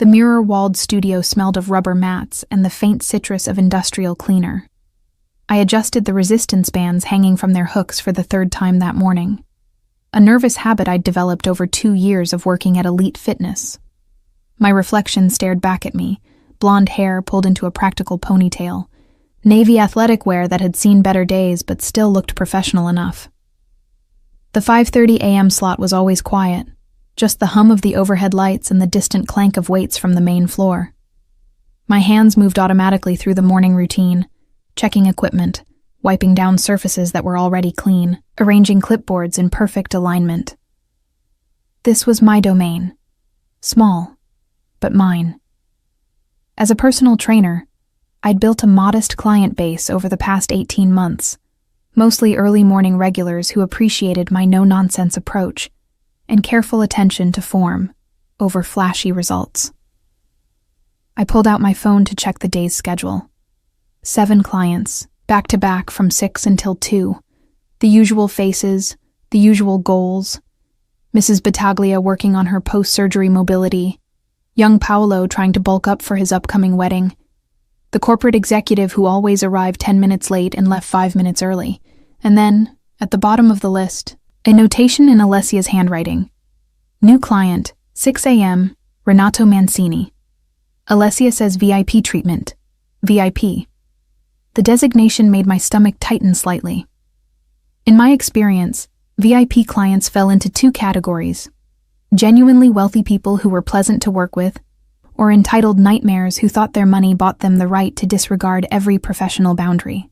The mirror-walled studio smelled of rubber mats and the faint citrus of industrial cleaner. I adjusted the resistance bands hanging from their hooks for the third time that morning. A nervous habit I'd developed over 2 years of working at Elite Fitness. My reflection stared back at me, blonde hair pulled into a practical ponytail, navy athletic wear that had seen better days but still looked professional enough. The 5:30 a.m. slot was always quiet, just the hum of the overhead lights and the distant clank of weights from the main floor. My hands moved automatically through the morning routine, checking equipment, wiping down surfaces that were already clean, arranging clipboards in perfect alignment. This was my domain. Small, but mine. As a personal trainer, I'd built a modest client base over the past 18 months, mostly early morning regulars who appreciated my no-nonsense approach and careful attention to form over flashy results. I pulled out my phone to check the day's schedule. 7 clients, back-to-back from 6 until 2. The usual faces, the usual goals. Mrs. Battaglia working on her post-surgery mobility. Young Paolo trying to bulk up for his upcoming wedding. The corporate executive who always arrived 10 minutes late and left 5 minutes early. And then, at the bottom of the list, a notation in Alessia's handwriting. New client, 6 a.m., Renato Mancini. Alessia says VIP treatment. VIP. The designation made my stomach tighten slightly. In my experience, VIP clients fell into 2 categories: genuinely wealthy people who were pleasant to work with, or entitled nightmares who thought their money bought them the right to disregard every professional boundary.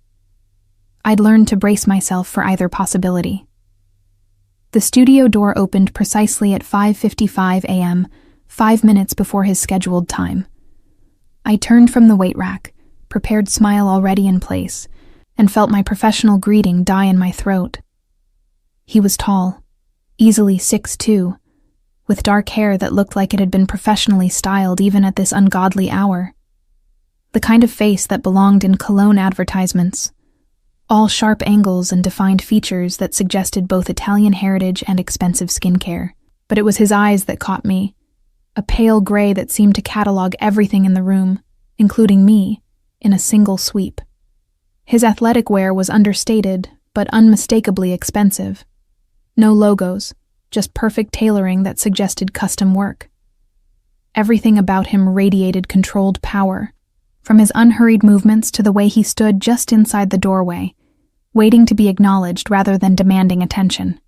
I'd learned to brace myself for either possibility. The studio door opened precisely at 5:55 a.m., 5 minutes before his scheduled time. I turned from the weight rack, prepared smile already in place, and felt my professional greeting die in my throat. He was tall, easily 6'2", with dark hair that looked like it had been professionally styled even at this ungodly hour. The kind of face that belonged in cologne advertisements. All sharp angles and defined features that suggested both Italian heritage and expensive skincare. But it was his eyes that caught me, a pale gray that seemed to catalog everything in the room, including me, in a single sweep. His athletic wear was understated, but unmistakably expensive. No logos, just perfect tailoring that suggested custom work. Everything about him radiated controlled power, from his unhurried movements to the way he stood just inside the doorway, waiting to be acknowledged rather than demanding attention.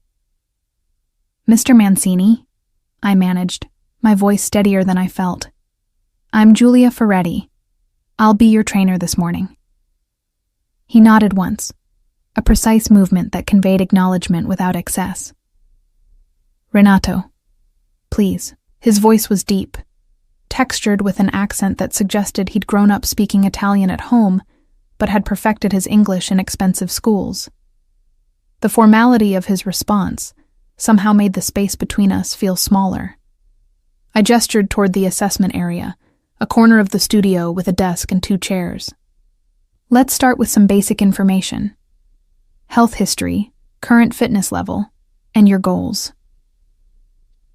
"Mr. Mancini," I managed, my voice steadier than I felt. "I'm Giulia Ferretti. I'll be your trainer this morning." He nodded once, a precise movement that conveyed acknowledgement without excess. "Renato, please." His voice was deep, textured with an accent that suggested he'd grown up speaking Italian at home, but had perfected his English in expensive schools. The formality of his response somehow made the space between us feel smaller. I gestured toward the assessment area, a corner of the studio with a desk and 2 chairs. "Let's start with some basic information. Health history, current fitness level, and your goals."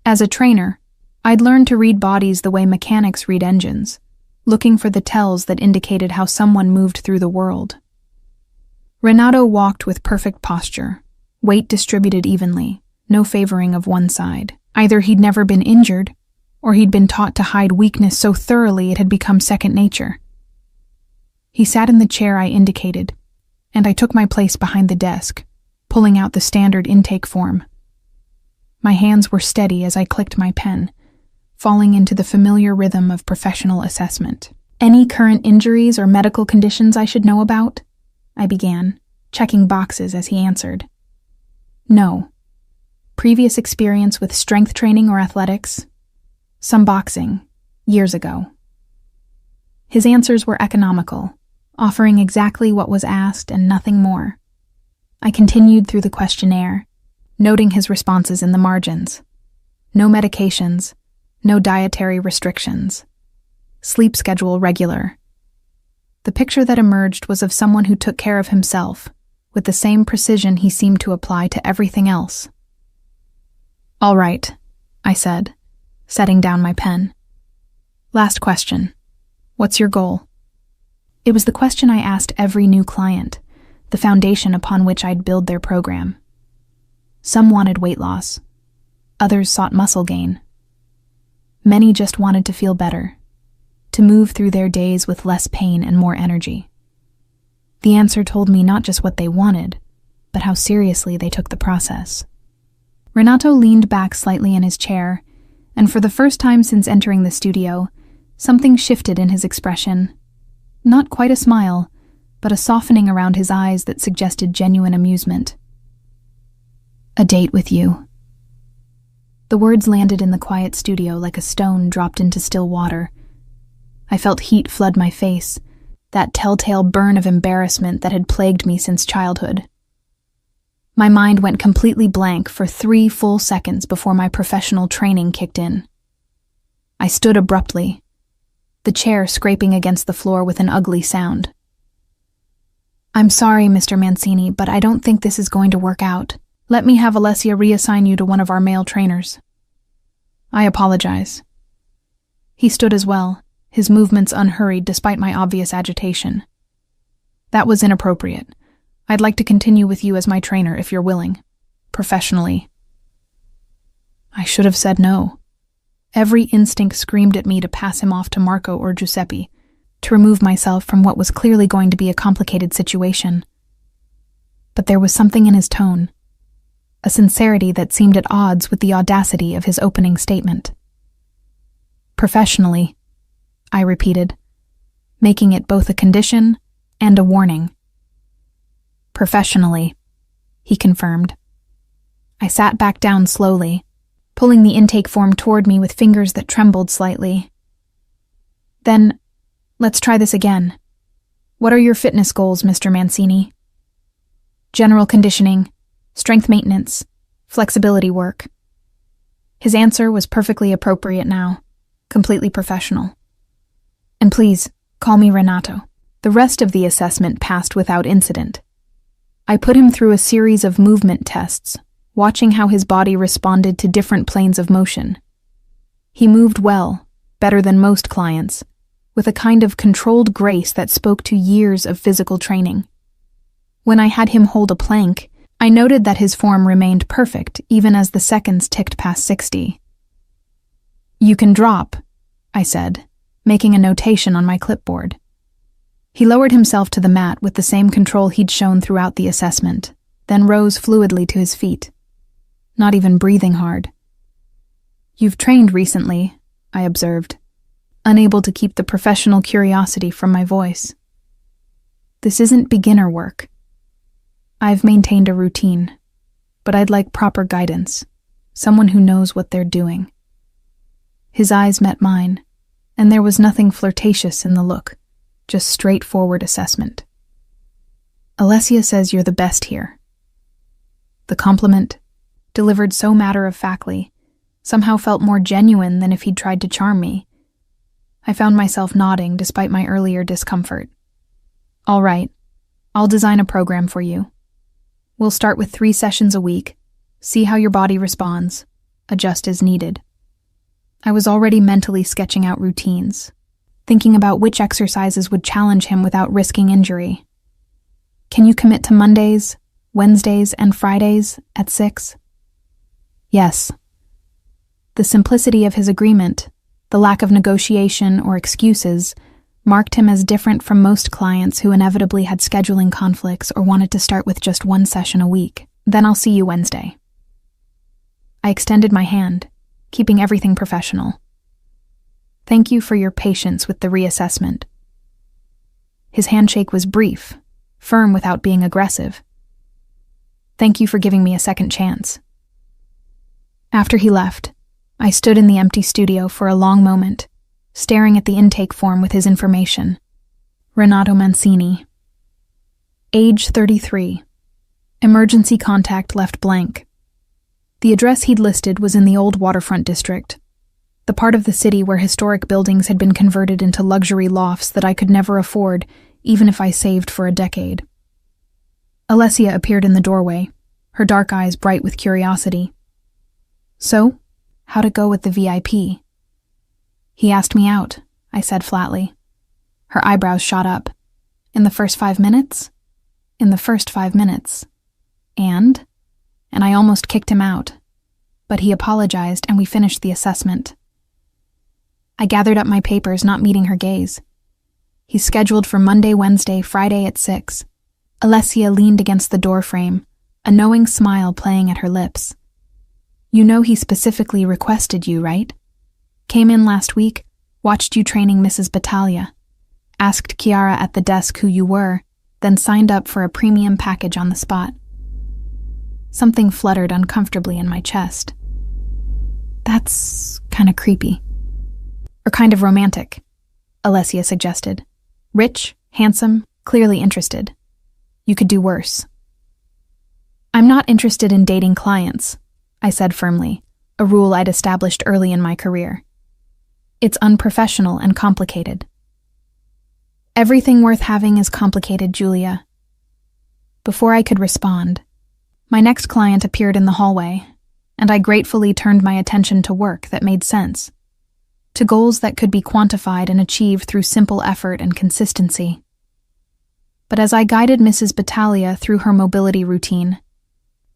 As a trainer, I'd learned to read bodies the way mechanics read engines, looking for the tells that indicated how someone moved through the world. Renato walked with perfect posture, weight distributed evenly, no favoring of one side. Either he'd never been injured, or he'd been taught to hide weakness so thoroughly it had become second nature. He sat in the chair I indicated, and I took my place behind the desk, pulling out the standard intake form. My hands were steady as I clicked my pen, falling into the familiar rhythm of professional assessment. "Any current injuries or medical conditions I should know about?" I began, checking boxes as he answered. "No. Previous experience with strength training or athletics? Some boxing, years ago." His answers were economical, offering exactly what was asked and nothing more. I continued through the questionnaire, noting his responses in the margins. No medications, no dietary restrictions. Sleep schedule regular. The picture that emerged was of someone who took care of himself, with the same precision he seemed to apply to everything else. "All right," I said, setting down my pen. Last question. What's your goal? It was the question I asked every new client, the foundation upon which I'd build their program. Some wanted weight loss. Others sought muscle gain. Many just wanted to feel better, to move through their days with less pain and more energy. The answer told me not just what they wanted, but how seriously they took the process. Renato leaned back slightly in his chair, and for the first time since entering the studio, something shifted in his expression. Not quite a smile, but a softening around his eyes that suggested genuine amusement. A date with you. The words landed in the quiet studio like a stone dropped into still water. I felt heat flood my face, that telltale burn of embarrassment that had plagued me since childhood. My mind went completely blank for 3 full seconds before my professional training kicked in. I stood abruptly, the chair scraping against the floor with an ugly sound. I'm sorry, Mr. Mancini, but I don't think this is going to work out. Let me have Alessia reassign you to one of our male trainers. I apologize. He stood as well, his movements unhurried despite my obvious agitation. That was inappropriate. I'd like to continue with you as my trainer if you're willing. Professionally. I should have said no. Every instinct screamed at me to pass him off to Marco or Giuseppe, to remove myself from what was clearly going to be a complicated situation. But there was something in his tone, a sincerity that seemed at odds with the audacity of his opening statement. Professionally, I repeated, making it both a condition and a warning. Professionally, he confirmed. I sat back down slowly, pulling the intake form toward me with fingers that trembled slightly. Then, let's try this again. What are your fitness goals, Mr. Mancini? General conditioning, strength maintenance, flexibility work. His answer was perfectly appropriate now, completely professional. And please, call me Renato. The rest of the assessment passed without incident. I put him through a series of movement tests, watching how his body responded to different planes of motion. He moved well, better than most clients, with a kind of controlled grace that spoke to years of physical training. When I had him hold a plank, I noted that his form remained perfect even as the seconds ticked past 60. You can drop, I said, making a notation on my clipboard. He lowered himself to the mat with the same control he'd shown throughout the assessment, then rose fluidly to his feet, not even breathing hard. You've trained recently, I observed, unable to keep the professional curiosity from my voice. This isn't beginner work. I've maintained a routine, but I'd like proper guidance, someone who knows what they're doing. His eyes met mine, and there was nothing flirtatious in the look, just straightforward assessment. Alessia says you're the best here. The compliment, delivered so matter-of-factly, somehow felt more genuine than if he'd tried to charm me. I found myself nodding despite my earlier discomfort. All right, I'll design a program for you. We'll start with 3 sessions a week, see how your body responds, adjust as needed. I was already mentally sketching out routines, thinking about which exercises would challenge him without risking injury. Can you commit to Mondays, Wednesdays, and Fridays at 6? Yes. The simplicity of his agreement, the lack of negotiation or excuses, marked him as different from most clients who inevitably had scheduling conflicts or wanted to start with just 1 session a week. Then I'll see you Wednesday. I extended my hand, keeping everything professional. Thank you for your patience with the reassessment. His handshake was brief, firm without being aggressive. Thank you for giving me a second chance. After he left, I stood in the empty studio for a long moment, staring at the intake form with his information. Renato Mancini. Age 33. Emergency contact left blank. The address he'd listed was in the old waterfront district, the part of the city where historic buildings had been converted into luxury lofts that I could never afford, even if I saved for a decade. Alessia appeared in the doorway, her dark eyes bright with curiosity. So, how'd it go with the VIP? He asked me out, I said flatly. Her eyebrows shot up. In the first 5 minutes? In the first 5 minutes. And I almost kicked him out. But he apologized and we finished the assessment. I gathered up my papers, not meeting her gaze. He's scheduled for Monday, Wednesday, Friday at 6. Alessia leaned against the doorframe, a knowing smile playing at her lips. You know he specifically requested you, right? Came in last week, watched you training Mrs. Battaglia, asked Chiara at the desk who you were, then signed up for a premium package on the spot. Something fluttered uncomfortably in my chest. That's kind of creepy. Or kind of romantic, Alessia suggested. Rich, handsome, clearly interested. You could do worse. I'm not interested in dating clients, I said firmly, a rule I'd established early in my career. It's unprofessional and complicated. Everything worth having is complicated, Julia. Before I could respond, my next client appeared in the hallway, and I gratefully turned my attention to work that made sense, to goals that could be quantified and achieved through simple effort and consistency. But as I guided Mrs. Battaglia through her mobility routine,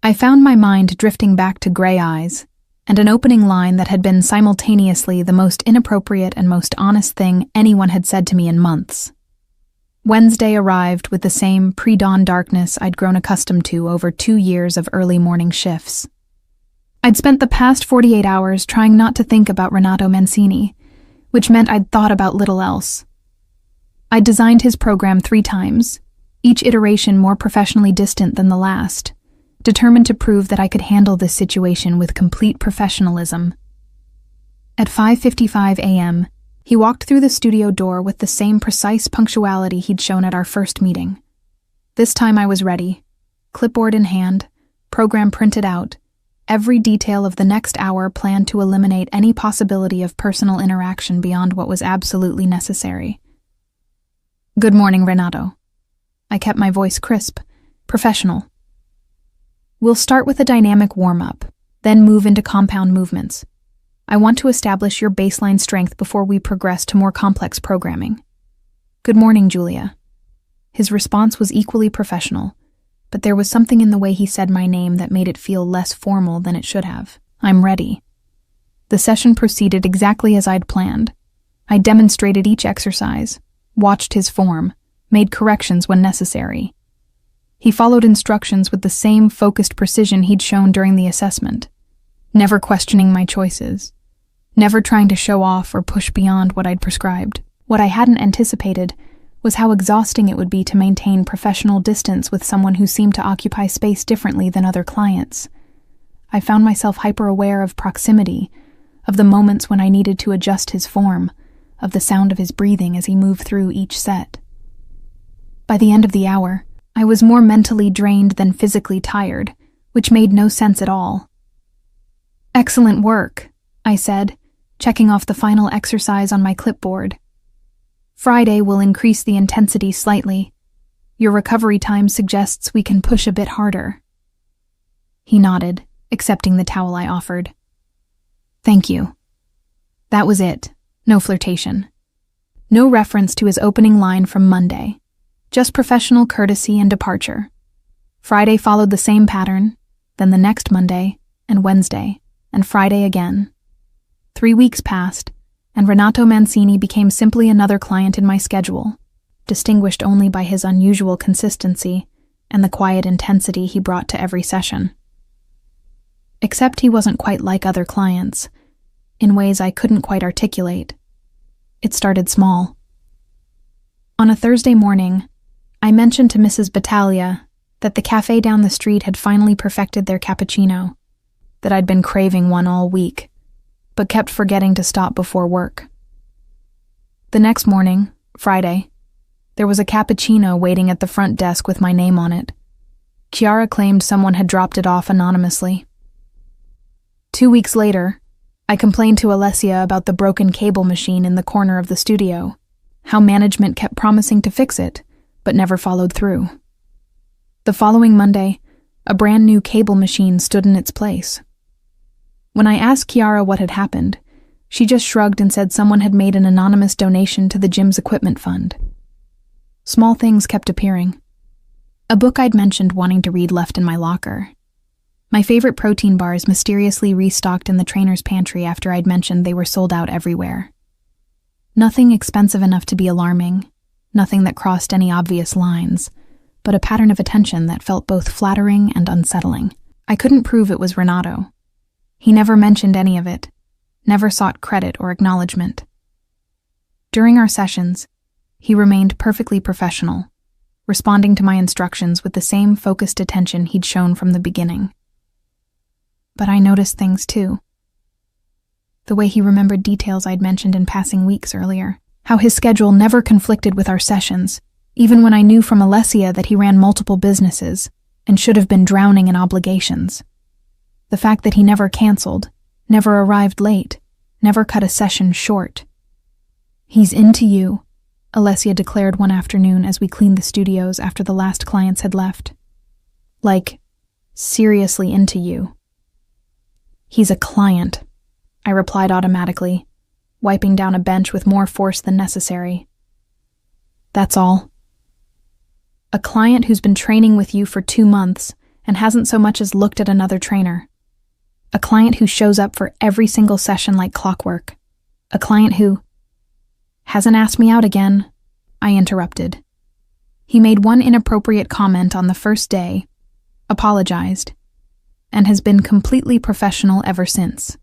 I found my mind drifting back to gray eyes and an opening line that had been simultaneously the most inappropriate and most honest thing anyone had said to me in months. Wednesday arrived with the same pre-dawn darkness I'd grown accustomed to over 2 years of early morning shifts. I'd spent the past 48 hours trying not to think about Renato Mancini, which meant I'd thought about little else. I'd designed his program 3 times, each iteration more professionally distant than the last, determined to prove that I could handle this situation with complete professionalism. At 5:55 a.m., he walked through the studio door with the same precise punctuality he'd shown at our first meeting. This time I was ready, clipboard in hand, program printed out, every detail of the next hour planned to eliminate any possibility of personal interaction beyond what was absolutely necessary. Good morning, Renato. I kept my voice crisp, professional. We'll start with a dynamic warm-up, then move into compound movements. I want to establish your baseline strength before we progress to more complex programming. Good morning, Julia. His response was equally professional, but there was something in the way he said my name that made it feel less formal than it should have. I'm ready. The session proceeded exactly as I'd planned. I demonstrated each exercise, watched his form, made corrections when necessary. He followed instructions with the same focused precision he'd shown during the assessment, never questioning my choices, never trying to show off or push beyond what I'd prescribed. What I hadn't anticipated was how exhausting it would be to maintain professional distance with someone who seemed to occupy space differently than other clients. I found myself hyper-aware of proximity, of the moments when I needed to adjust his form, of the sound of his breathing as he moved through each set. By the end of the hour, I was more mentally drained than physically tired, which made no sense at all. Excellent work, I said, checking off the final exercise on my clipboard. Friday will increase the intensity slightly. Your recovery time suggests we can push a bit harder. He nodded, accepting the towel I offered. Thank you. That was it. No flirtation. No reference to his opening line from Monday. Just professional courtesy and departure. Friday followed the same pattern, then the next Monday, and Wednesday, and Friday again. 3 weeks passed, and Renato Mancini became simply another client in my schedule, distinguished only by his unusual consistency and the quiet intensity he brought to every session. Except he wasn't quite like other clients, in ways I couldn't quite articulate. It started small. On a Thursday morning, I mentioned to Mrs. Battaglia that the cafe down the street had finally perfected their cappuccino, that I'd been craving one all week, but kept forgetting to stop before work. The next morning, Friday, there was a cappuccino waiting at the front desk with my name on it. Chiara claimed someone had dropped it off anonymously. 2 weeks later, I complained to Alessia about the broken cable machine in the corner of the studio, how management kept promising to fix it, but never followed through. The following Monday, a brand new cable machine stood in its place. When I asked Chiara what had happened, She just shrugged and said someone had made an anonymous donation to the gym's equipment fund. Small things kept appearing. A book I'd mentioned wanting to read left in my locker. My favorite protein bars mysteriously restocked in the trainer's pantry after I'd mentioned they were sold out everywhere. Nothing expensive enough to be alarming, nothing that crossed any obvious lines, but a pattern of attention that felt both flattering and unsettling. I couldn't prove it was Renato. He never mentioned any of it, never sought credit or acknowledgement. During our sessions, he remained perfectly professional, responding to my instructions with the same focused attention he'd shown from the beginning. But I noticed things too. The way he remembered details I'd mentioned in passing weeks earlier, how his schedule never conflicted with our sessions, even when I knew from Alessia that he ran multiple businesses and should have been drowning in obligations. The fact that he never canceled, never arrived late, never cut a session short. "He's into you," Alessia declared one afternoon as we cleaned the studios after the last clients had left. "Like, seriously into you." "He's a client," I replied automatically, wiping down a bench with more force than necessary. "That's all." "A client who's been training with you for 2 months and hasn't so much as looked at another trainer. A client who shows up for every single session like clockwork. A client who—" "Hasn't asked me out again," I interrupted. "He made one inappropriate comment on the first day, apologized, and has been completely professional ever since."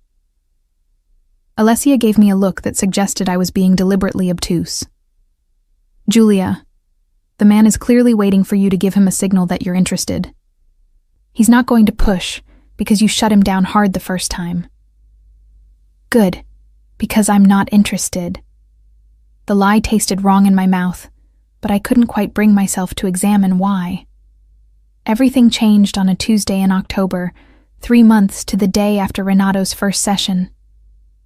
Alessia gave me a look that suggested I was being deliberately obtuse. "Julia, the man is clearly waiting for you to give him a signal that you're interested. He's not going to push because you shut him down hard the first time." "Good, because I'm not interested." The lie tasted wrong in my mouth, but I couldn't quite bring myself to examine why. Everything changed on a Tuesday in October, 3 months to the day after Renato's first session.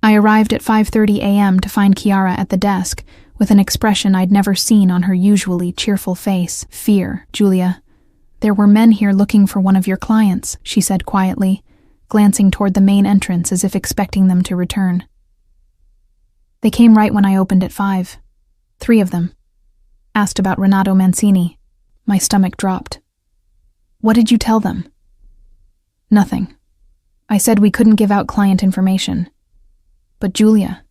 I arrived at 5:30 a.m. to find Chiara at the desk, with an expression I'd never seen on her usually cheerful face. "Fear, Julia. There were men here looking for one of your clients," she said quietly, glancing toward the main entrance as if expecting them to return. "They came right when I opened at 5. 3 of them. Asked about Renato Mancini." My stomach dropped. "What did you tell them?" "Nothing. I said we couldn't give out client information. But Julia..."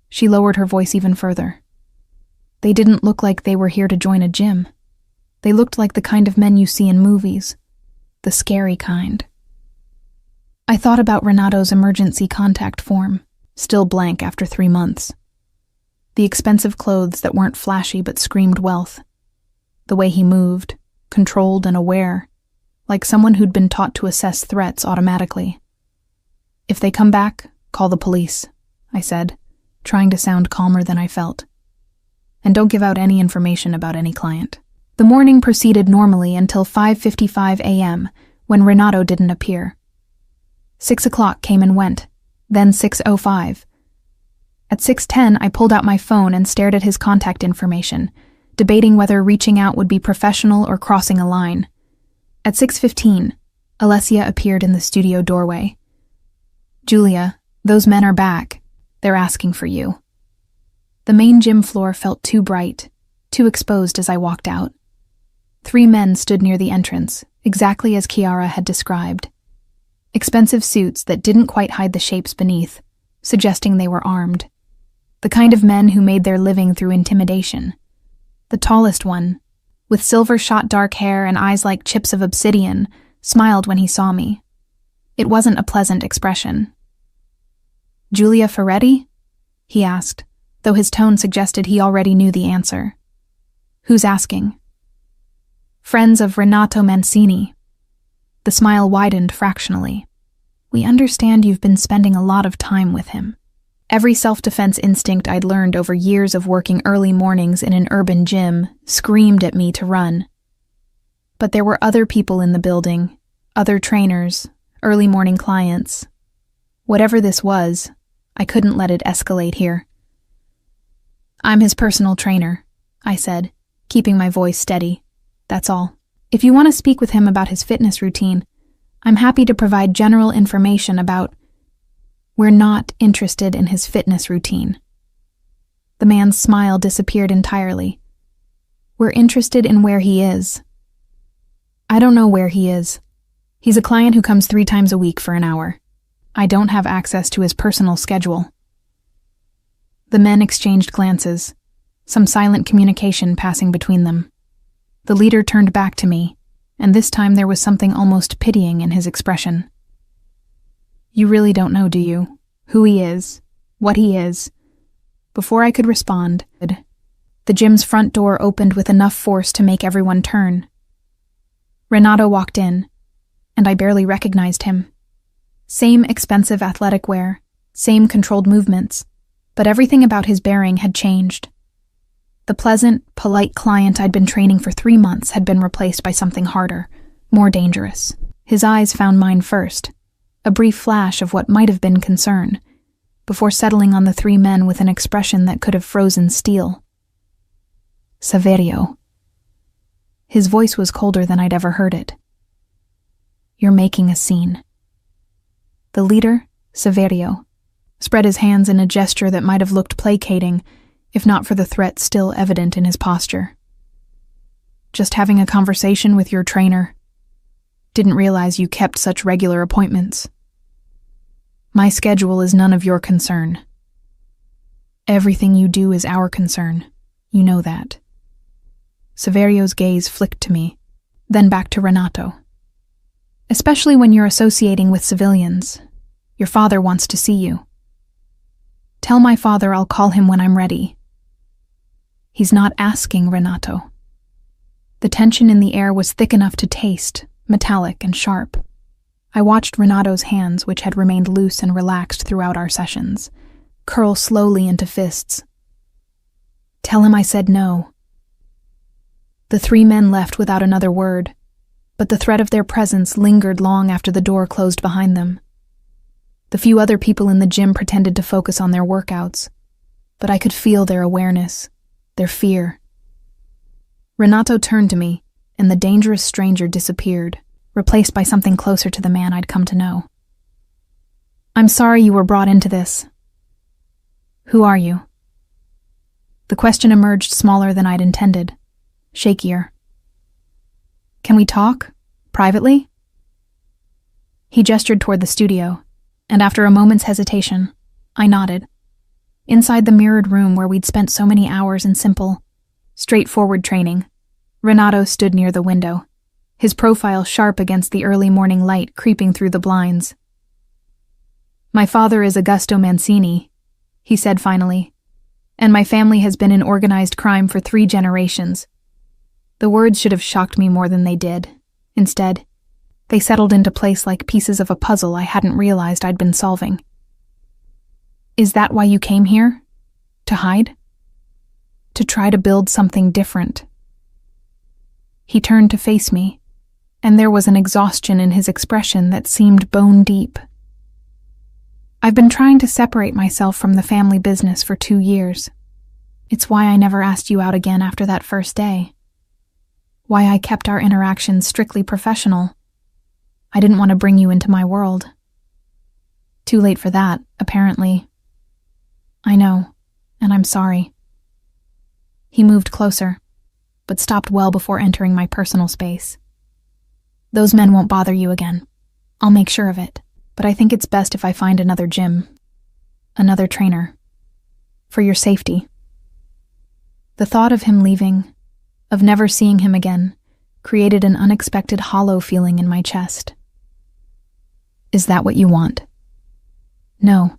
She lowered her voice even further. "They didn't look like they were here to join a gym. They looked like the kind of men you see in movies. The scary kind." I thought about Renato's emergency contact form, still blank after 3 months. The expensive clothes that weren't flashy but screamed wealth. The way he moved, controlled and aware, like someone who'd been taught to assess threats automatically. "If they come back, call the police," I said, trying to sound calmer than I felt. "And don't give out any information about any client." The morning proceeded normally until 5:55 a.m., when Renato didn't appear. 6 o'clock came and went, then 6:05. At 6:10, I pulled out my phone and stared at his contact information, debating whether reaching out would be professional or crossing a line. At 6:15, Alessia appeared in the studio doorway. "Julia, those men are back. They're asking for you." The main gym floor felt too bright, too exposed as I walked out. 3 men stood near the entrance, exactly as Chiara had described. Expensive suits that didn't quite hide the shapes beneath, suggesting they were armed. The kind of men who made their living through intimidation. The tallest one, with silver-shot dark hair and eyes like chips of obsidian, smiled when he saw me. It wasn't a pleasant expression. "Julia Ferretti?" he asked, though his tone suggested he already knew the answer. "Who's asking?" "Friends of Renato Mancini." The smile widened fractionally. "We understand you've been spending a lot of time with him." Every self-defense instinct I'd learned over years of working early mornings in an urban gym screamed at me to run. But there were other people in the building, other trainers, early morning clients. Whatever this was, I couldn't let it escalate here. "I'm his personal trainer," I said, keeping my voice steady. "That's all. If you want to speak with him about his fitness routine, I'm happy to provide general information about..." We're not interested in his fitness routine. The man's smile disappeared entirely. We're interested in where he is. I don't know where he is. He's a client who comes 3 times a week for an hour. I don't have access to his personal schedule. The men exchanged glances, some silent communication passing between them. The leader turned back to me, and this time there was something almost pitying in his expression. You really don't know, do you? Who he is, what he is. Before I could respond, the gym's front door opened with enough force to make everyone turn. Renato walked in, and I barely recognized him. Same expensive athletic wear, same controlled movements, but everything about his bearing had changed. The pleasant, polite client I'd been training for 3 months had been replaced by something harder, more dangerous. His eyes found mine first, a brief flash of what might have been concern, before settling on the 3 men with an expression that could have frozen steel. Saverio. His voice was colder than I'd ever heard it. You're making a scene. The leader, Saverio, spread his hands in a gesture that might have looked placating, if not for the threat still evident in his posture. Just having a conversation with your trainer. Didn't realize you kept such regular appointments. My schedule is none of your concern. Everything you do is our concern. You know that. Saverio's gaze flicked to me, then back to Renato. Especially when you're associating with civilians. Your father wants to see you. Tell my father I'll call him when I'm ready. He's not asking, Renato. The tension in the air was thick enough to taste, metallic and sharp. I watched Renato's hands, which had remained loose and relaxed throughout our sessions, curl slowly into fists. Tell him I said no. The 3 men left without another word, but the threat of their presence lingered long after the door closed behind them. The few other people in the gym pretended to focus on their workouts, but I could feel their awareness, their fear. Renato turned to me, and the dangerous stranger disappeared, replaced by something closer to the man I'd come to know. I'm sorry you were brought into this. Who are you? The question emerged smaller than I'd intended, shakier. Can we talk? Privately? He gestured toward the studio, and after a moment's hesitation, I nodded. Inside the mirrored room where we'd spent so many hours in simple, straightforward training, Renato stood near the window, his profile sharp against the early morning light creeping through the blinds. My father is Augusto Mancini, he said finally, and my family has been in organized crime for 3 generations. The words should have shocked me more than they did. Instead, they settled into place like pieces of a puzzle I hadn't realized I'd been solving. Is that why you came here? To hide? To try to build something different? He turned to face me, and there was an exhaustion in his expression that seemed bone deep. I've been trying to separate myself from the family business for 2 years. It's why I never asked you out again after that first day. Why I kept our interactions strictly professional. I didn't want to bring you into my world. Too late for that, apparently. I know, and I'm sorry. He moved closer, but stopped well before entering my personal space. Those men won't bother you again. I'll make sure of it, but I think it's best if I find another gym, another trainer, for your safety. The thought of him leaving, of never seeing him again, created an unexpected hollow feeling in my chest. Is that what you want? No.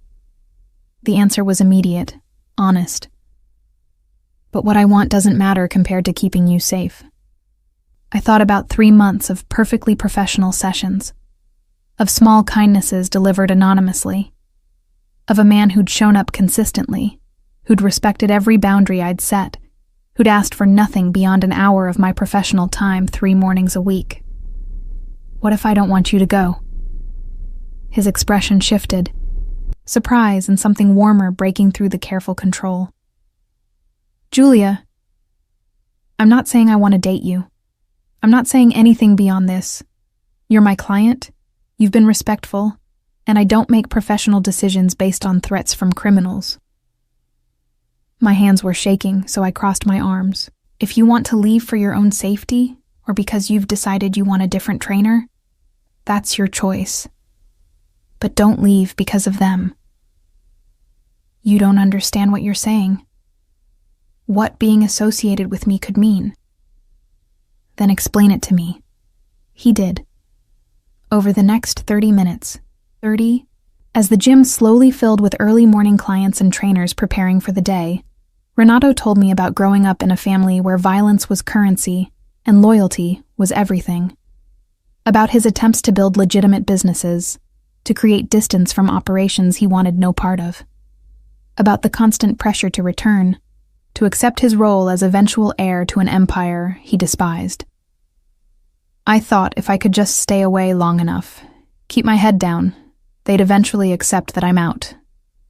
The answer was immediate, honest. But what I want doesn't matter compared to keeping you safe. I thought about 3 months of perfectly professional sessions, of small kindnesses delivered anonymously, of a man who'd shown up consistently, who'd respected every boundary I'd set, who'd asked for nothing beyond an hour of my professional time 3 mornings a week. What if I don't want you to go? His expression shifted, surprise and something warmer breaking through the careful control. Julia, I'm not saying I want to date you. I'm not saying anything beyond this. You're my client, you've been respectful, and I don't make professional decisions based on threats from criminals. My hands were shaking, so I crossed my arms. If you want to leave for your own safety, or because you've decided you want a different trainer, that's your choice. But don't leave because of them. You don't understand what you're saying. What being associated with me could mean. Then explain it to me. He did. Over the next 30 minutes, as the gym slowly filled with early morning clients and trainers preparing for the day, Renato told me about growing up in a family where violence was currency and loyalty was everything. About his attempts to build legitimate businesses, to create distance from operations he wanted no part of. About the constant pressure to return, to accept his role as eventual heir to an empire he despised. I thought if I could just stay away long enough, keep my head down, they'd eventually accept that I'm out,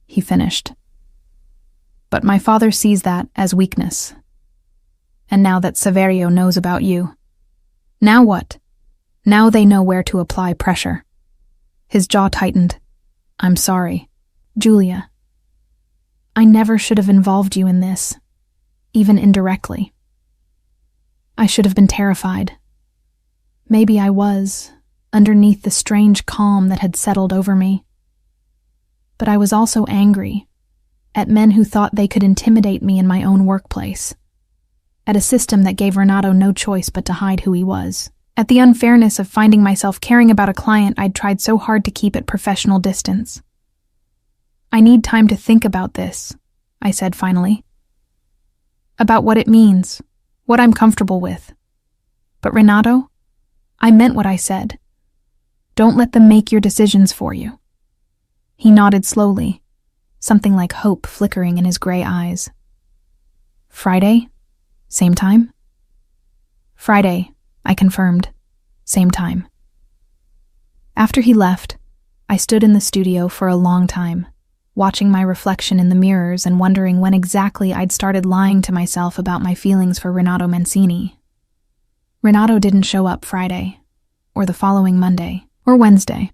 he finished. But my father sees that as weakness. And now that Saverio knows about you, now what? Now they know where to apply pressure. His jaw tightened. I'm sorry, Julia. I never should have involved you in this, even indirectly. I should have been terrified. Maybe I was, underneath the strange calm that had settled over me. But I was also angry at men who thought they could intimidate me in my own workplace, at a system that gave Renato no choice but to hide who he was, at the unfairness of finding myself caring about a client I'd tried so hard to keep at professional distance. I need time to think about this, I said finally. About what it means, what I'm comfortable with. But Renato, I meant what I said. Don't let them make your decisions for you. He nodded slowly, something like hope flickering in his gray eyes. Friday? Same time? Friday, I confirmed. Same time. After he left, I stood in the studio for a long time, watching my reflection in the mirrors and wondering when exactly I'd started lying to myself about my feelings for Renato Mancini. Renato didn't show up Friday, or the following Monday, or Wednesday.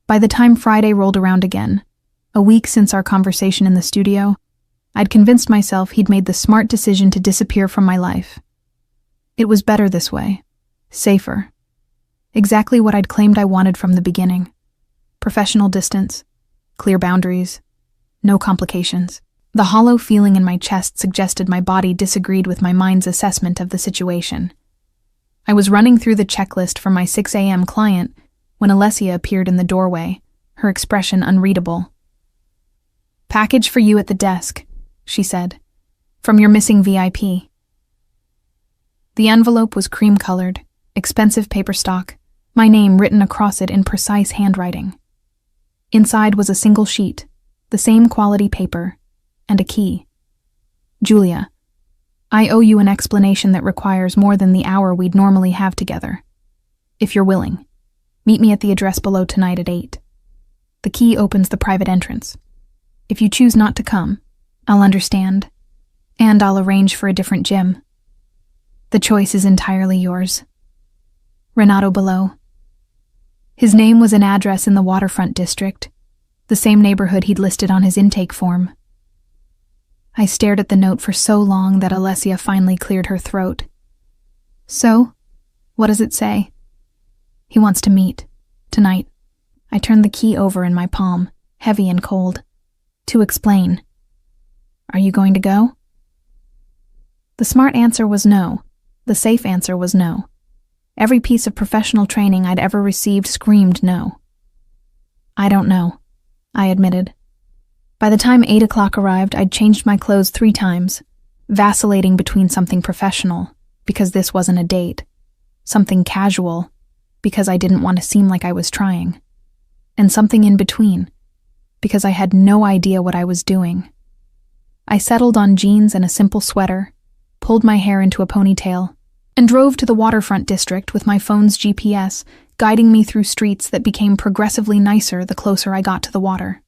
By the time Friday rolled around again, a week since our conversation in the studio, I'd convinced myself he'd made the smart decision to disappear from my life. It was better this way, safer. Exactly what I'd claimed I wanted from the beginning. Professional distance, clear boundaries, no complications. The hollow feeling in my chest suggested my body disagreed with my mind's assessment of the situation. I was running through the checklist for my 6 a.m. client when Alessia appeared in the doorway, her expression unreadable. "Package for you at the desk," she said, "from your missing VIP." The envelope was cream-colored, expensive paper stock, my name written across it in precise handwriting. Inside was a single sheet, the same quality paper, and a key. "Julia, I owe you an explanation that requires more than the hour we'd normally have together. If you're willing, meet me at the address below tonight at 8. The key opens the private entrance. If you choose not to come, I'll understand, and I'll arrange for a different gym. The choice is entirely yours. Renato below." His name was an address in the waterfront district, the same neighborhood he'd listed on his intake form. I stared at the note for so long that Alessia finally cleared her throat. "So, what does it say?" "He wants to meet. Tonight." I turned the key over in my palm, heavy and cold. "To explain. Are you going to go?" The smart answer was no. The safe answer was no. Every piece of professional training I'd ever received screamed no. "I don't know," I admitted. By the time 8 o'clock arrived, I'd changed my clothes 3 times, vacillating between something professional, because this wasn't a date, something casual, because I didn't want to seem like I was trying, and something in between, because I had no idea what I was doing. I settled on jeans and a simple sweater, pulled my hair into a ponytail, and drove to the waterfront district with my phone's GPS guiding me through streets that became progressively nicer the closer I got to the water.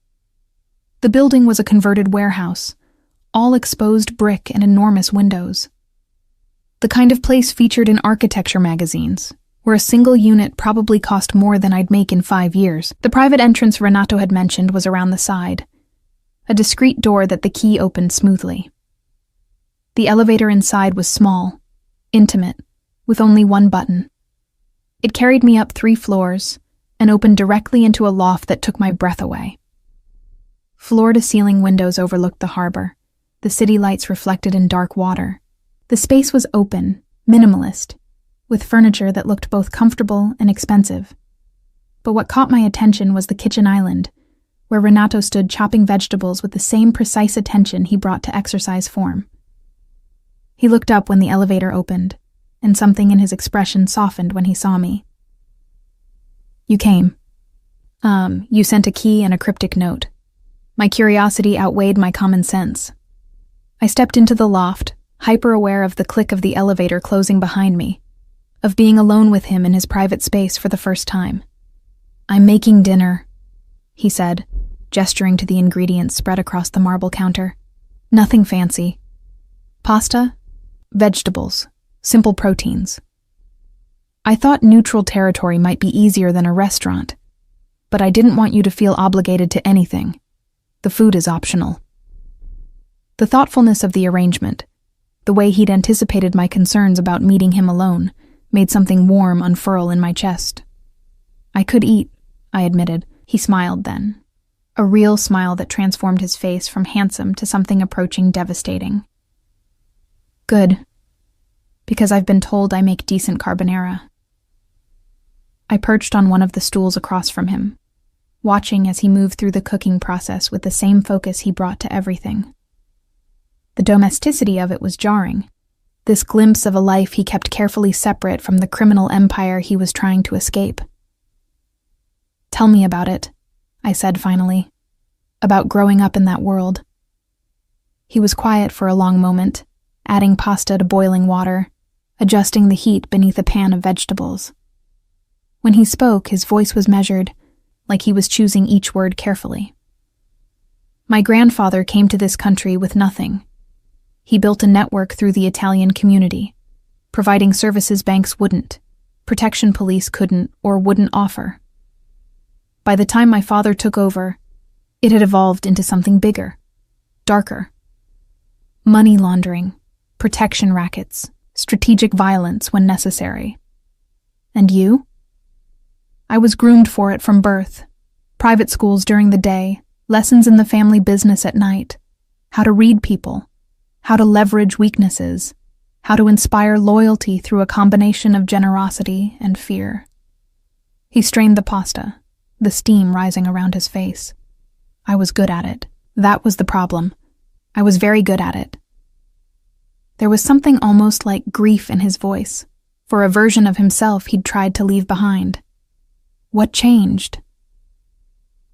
The building was a converted warehouse, all exposed brick and enormous windows. The kind of place featured in architecture magazines, where a single unit probably cost more than I'd make in 5 years. The private entrance Renato had mentioned was around the side, a discreet door that the key opened smoothly. The elevator inside was small, intimate, with only one button. It carried me up 3 floors and opened directly into a loft that took my breath away. Floor-to-ceiling windows overlooked the harbor, the city lights reflected in dark water. The space was open, minimalist, with furniture that looked both comfortable and expensive. But what caught my attention was the kitchen island, where Renato stood chopping vegetables with the same precise attention he brought to exercise form. He looked up when the elevator opened, and something in his expression softened when he saw me. "You came. You sent a key and a cryptic note." My curiosity outweighed my common sense. I stepped into the loft, hyper-aware of the click of the elevator closing behind me, of being alone with him in his private space for the first time. "I'm making dinner," he said, gesturing to the ingredients spread across the marble counter. "Nothing fancy. Pasta, vegetables, simple proteins." I thought neutral territory might be easier than a restaurant, but I didn't want you to feel obligated to anything. The food is optional. The thoughtfulness of the arrangement, the way he'd anticipated my concerns about meeting him alone, made something warm unfurl in my chest. "I could eat," I admitted. He smiled then, a real smile that transformed his face from handsome to something approaching devastating. "Good, because I've been told I make decent carbonara." I perched on one of the stools across from him, watching as he moved through the cooking process with the same focus he brought to everything. The domesticity of it was jarring, this glimpse of a life he kept carefully separate from the criminal empire he was trying to escape. "Tell me about it," I said finally, "about growing up in that world." He was quiet for a long moment, adding pasta to boiling water, adjusting the heat beneath a pan of vegetables. When he spoke, his voice was measured, like he was choosing each word carefully. "My grandfather came to this country with nothing. He built a network through the Italian community, providing services banks wouldn't, protection police couldn't or wouldn't offer. By the time my father took over, it had evolved into something bigger, darker. Money laundering, protection rackets, strategic violence when necessary. And you? I was groomed for it from birth. Private schools during the day, lessons in the family business at night, how to read people, how to leverage weaknesses, how to inspire loyalty through a combination of generosity and fear." He strained the pasta, the steam rising around his face. I was good at it. That was the problem. I was very good at it. There was something almost like grief in his voice, for a version of himself he'd tried to leave behind. What changed?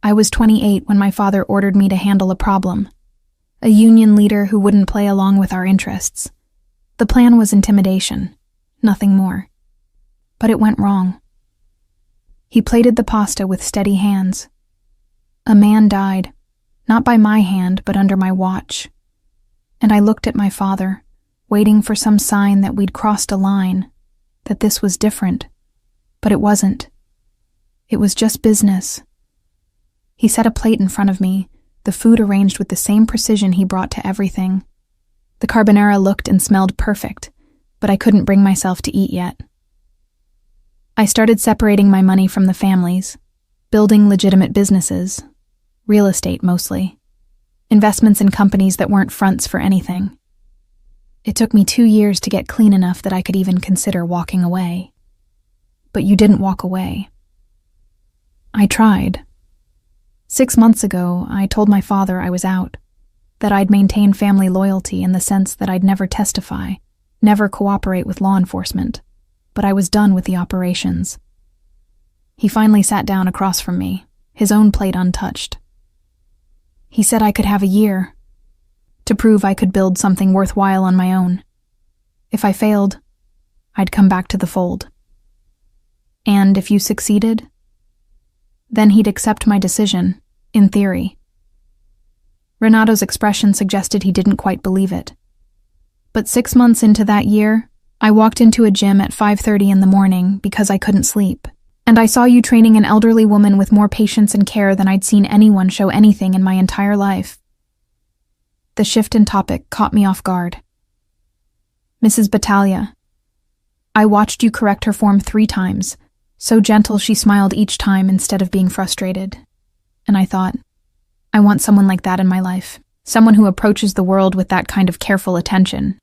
I was 28 when my father ordered me to handle a problem. A union leader who wouldn't play along with our interests. The plan was intimidation, nothing more. But it went wrong. He plated the pasta with steady hands. A man died, not by my hand, but under my watch. And I looked at my father, waiting for some sign that we'd crossed a line, that this was different. But it wasn't. It was just business. He set a plate in front of me, the food arranged with the same precision he brought to everything. The carbonara looked and smelled perfect, but I couldn't bring myself to eat yet. I started separating my money from the family's, building legitimate businesses, real estate mostly, investments in companies that weren't fronts for anything. It took me 2 years to get clean enough that I could even consider walking away. But you didn't walk away. I tried. 6 months ago, I told my father I was out, that I'd maintain family loyalty in the sense that I'd never testify, never cooperate with law enforcement, but I was done with the operations. He finally sat down across from me, his own plate untouched. He said I could have a year, to prove I could build something worthwhile on my own. If I failed, I'd come back to the fold. And if you succeeded, then he'd accept my decision, in theory. Renato's expression suggested he didn't quite believe it. But 6 months into that year, I walked into a gym at 5:30 in the morning because I couldn't sleep, and I saw you training an elderly woman with more patience and care than I'd seen anyone show anything in my entire life. The shift in topic caught me off guard. Mrs. Battaglia, I watched you correct her form 3 times, so gentle she smiled each time instead of being frustrated. And I thought, I want someone like that in my life, someone who approaches the world with that kind of careful attention.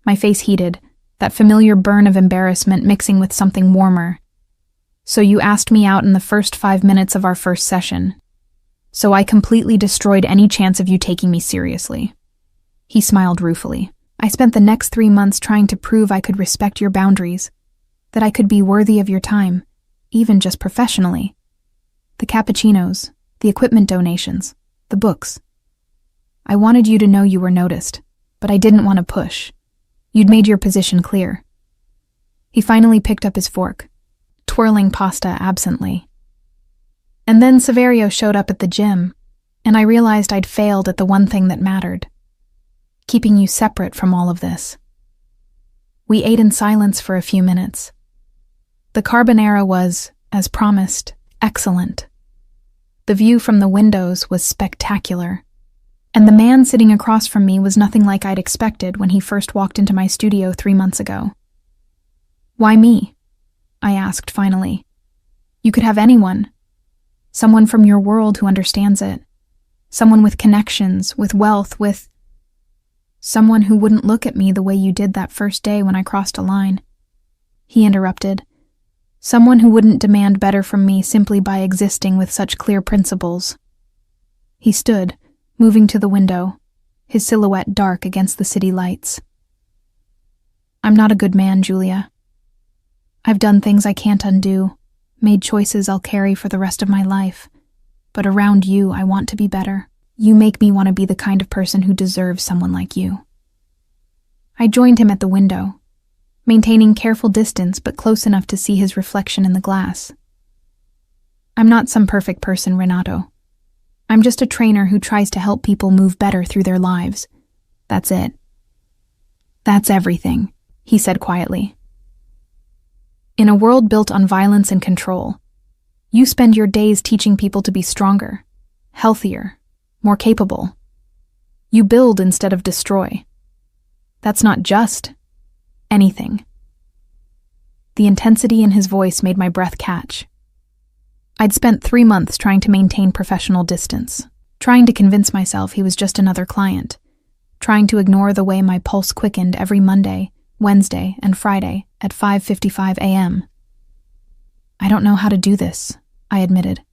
My face heated, that familiar burn of embarrassment mixing with something warmer. So you asked me out in the first 5 minutes of our first session. So I completely destroyed any chance of you taking me seriously. He smiled ruefully. I spent the next 3 months trying to prove I could respect your boundaries, that I could be worthy of your time, even just professionally. The cappuccinos, the equipment donations, the books. I wanted you to know you were noticed, but I didn't want to push. You'd made your position clear. He finally picked up his fork, twirling pasta absently. And then Saverio showed up at the gym, and I realized I'd failed at the one thing that mattered, keeping you separate from all of this. We ate in silence for a few minutes. The carbonara was, as promised, excellent. The view from the windows was spectacular, and the man sitting across from me was nothing like I'd expected when he first walked into my studio 3 months ago. Why me? I asked finally. You could have anyone. Someone from your world who understands it. Someone with connections, with wealth, with... Someone who wouldn't look at me the way you did that first day when I crossed a line. He interrupted. Someone who wouldn't demand better from me simply by existing with such clear principles. He stood, moving to the window, his silhouette dark against the city lights. I'm not a good man, Julia. I've done things I can't undo, made choices I'll carry for the rest of my life. But around you, I want to be better. You make me want to be the kind of person who deserves someone like you. I joined him at the window, maintaining careful distance but close enough to see his reflection in the glass. I'm not some perfect person, Renato. I'm just a trainer who tries to help people move better through their lives. That's it. That's everything, he said quietly. In a world built on violence and control, you spend your days teaching people to be stronger, healthier, more capable. You build instead of destroy. That's not just anything. The intensity in his voice made my breath catch. I'd spent 3 months trying to maintain professional distance, trying to convince myself he was just another client, trying to ignore the way my pulse quickened every Monday, Wednesday, and Friday at 5:55 a.m. I don't know how to do this, I admitted.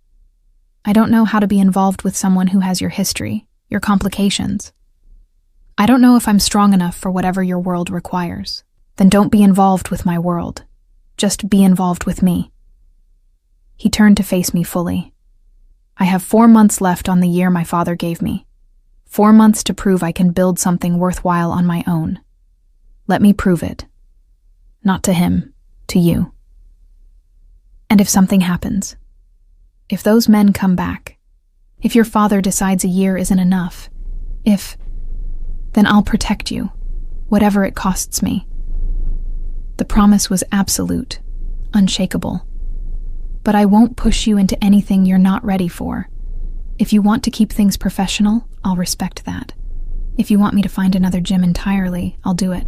I don't know how to be involved with someone who has your history, your complications. I don't know if I'm strong enough for whatever your world requires. Then don't be involved with my world. Just be involved with me. He turned to face me fully. I have 4 months left on the year my father gave me. 4 months to prove I can build something worthwhile on my own. Let me prove it. Not to him, to you. And if something happens, if those men come back, if your father decides a year isn't enough, then I'll protect you, whatever it costs me. The promise was absolute, unshakable. But I won't push you into anything you're not ready for. If you want to keep things professional, I'll respect that. If you want me to find another gym entirely, I'll do it.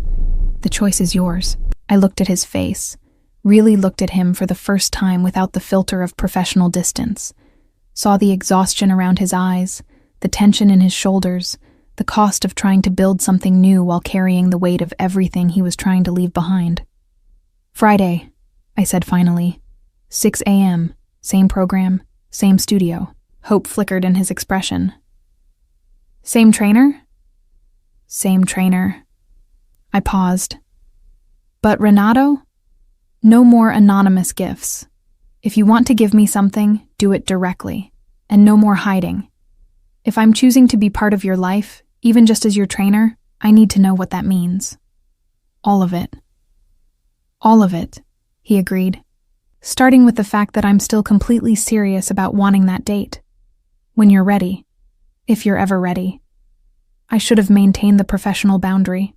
The choice is yours. I looked at his face, really looked at him for the first time without the filter of professional distance, saw the exhaustion around his eyes, the tension in his shoulders, the cost of trying to build something new while carrying the weight of everything he was trying to leave behind. Friday, I said finally. 6 a.m., same program, same studio. Hope flickered in his expression. Same trainer? Same trainer. I paused. But Renato? No more anonymous gifts. If you want to give me something, do it directly, and no more hiding. If I'm choosing to be part of your life, even just as your trainer, I need to know what that means. All of it. All of it, he agreed, starting with the fact that I'm still completely serious about wanting that date. When you're ready, if you're ever ready. I should have maintained the professional boundary.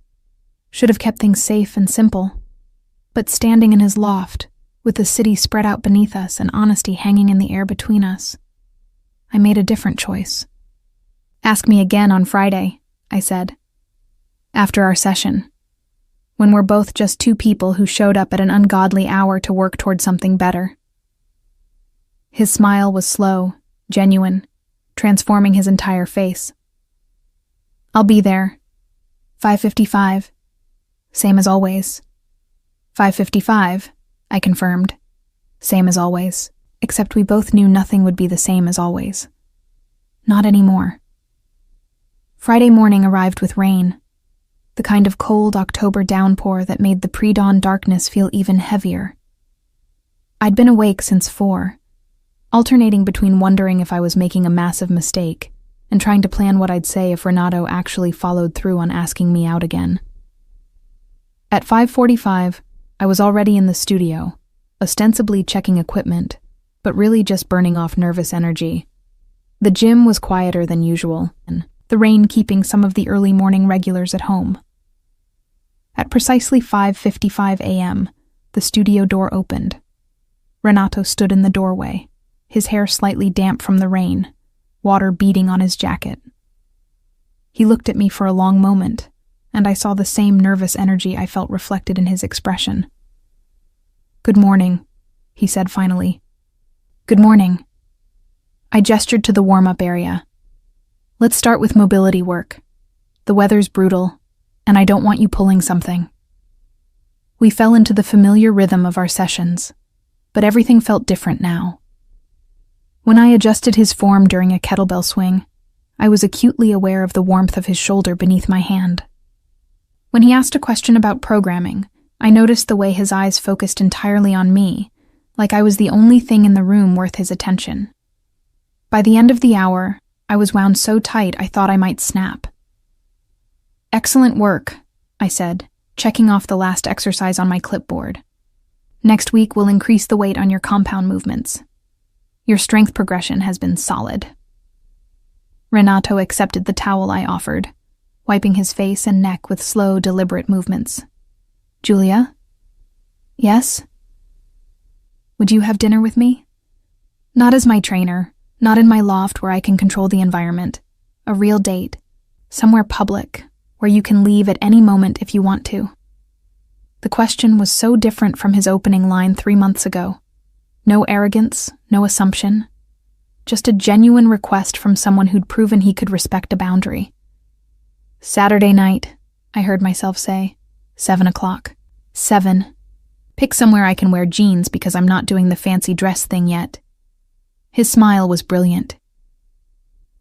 Should have kept things safe and simple. But standing in his loft, with the city spread out beneath us and honesty hanging in the air between us, I made a different choice. "Ask me again on Friday," I said. "After our session. When we're both just two people who showed up at an ungodly hour to work toward something better." His smile was slow, genuine, transforming his entire face. "I'll be there. 5:55. Same as always." 5:55, I confirmed. Same as always, except we both knew nothing would be the same as always. Not anymore. Friday morning arrived with rain, the kind of cold October downpour that made the pre-dawn darkness feel even heavier. I'd been awake since 4, alternating between wondering if I was making a massive mistake and trying to plan what I'd say if Renato actually followed through on asking me out again. At 5:45, I was already in the studio, ostensibly checking equipment, but really just burning off nervous energy. The gym was quieter than usual, and the rain keeping some of the early morning regulars at home. At precisely 5:55 a.m., the studio door opened. Renato stood in the doorway, his hair slightly damp from the rain, water beading on his jacket. He looked at me for a long moment, and I saw the same nervous energy I felt reflected in his expression. "Good morning," he said finally. "Good morning." I gestured to the warm-up area. "Let's start with mobility work. The weather's brutal, and I don't want you pulling something." We fell into the familiar rhythm of our sessions, but everything felt different now. When I adjusted his form during a kettlebell swing, I was acutely aware of the warmth of his shoulder beneath my hand. When he asked a question about programming, I noticed the way his eyes focused entirely on me, like I was the only thing in the room worth his attention. By the end of the hour, I was wound so tight I thought I might snap. "Excellent work," I said, checking off the last exercise on my clipboard. "Next week we'll increase the weight on your compound movements. Your strength progression has been solid." Renato accepted the towel I offered, wiping his face and neck with slow, deliberate movements. "Julia?" "Yes?" "Would you have dinner with me? Not as my trainer, not in my loft where I can control the environment. A real date, somewhere public, where you can leave at any moment if you want to." The question was so different from his opening line 3 months ago. No arrogance, no assumption. Just a genuine request from someone who'd proven he could respect a boundary. "Saturday night," I heard myself say. 7 o'clock. 7. Pick somewhere I can wear jeans because I'm not doing the fancy dress thing yet. His smile was brilliant.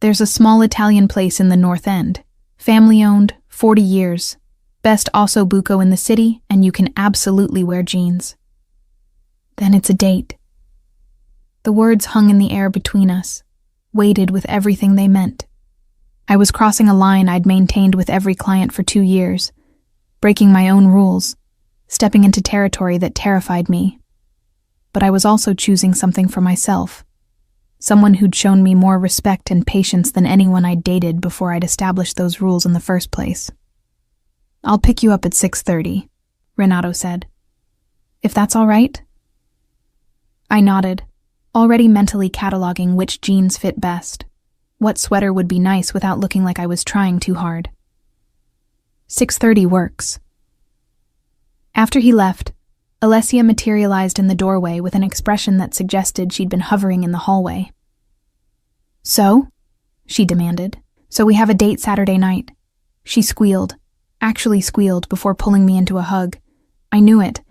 "There's a small Italian place in the North End. Family-owned, 40 years. Best osso buco in the city, and you can absolutely wear jeans." "Then it's a date." The words hung in the air between us, weighted with everything they meant. I was crossing a line I'd maintained with every client for 2 years, breaking my own rules, stepping into territory that terrified me. But I was also choosing something for myself, someone who'd shown me more respect and patience than anyone I'd dated before I'd established those rules in the first place. "I'll pick you up at 6:30, Renato said. "If that's all right?" I nodded, already mentally cataloging which jeans fit best, what sweater would be nice without looking like I was trying too hard. 6:30 works. After he left, Alessia materialized in the doorway with an expression that suggested she'd been hovering in the hallway. "So?" she demanded. "So we have a date Saturday night." She squealed, actually squealed before pulling me into a hug. "I knew it.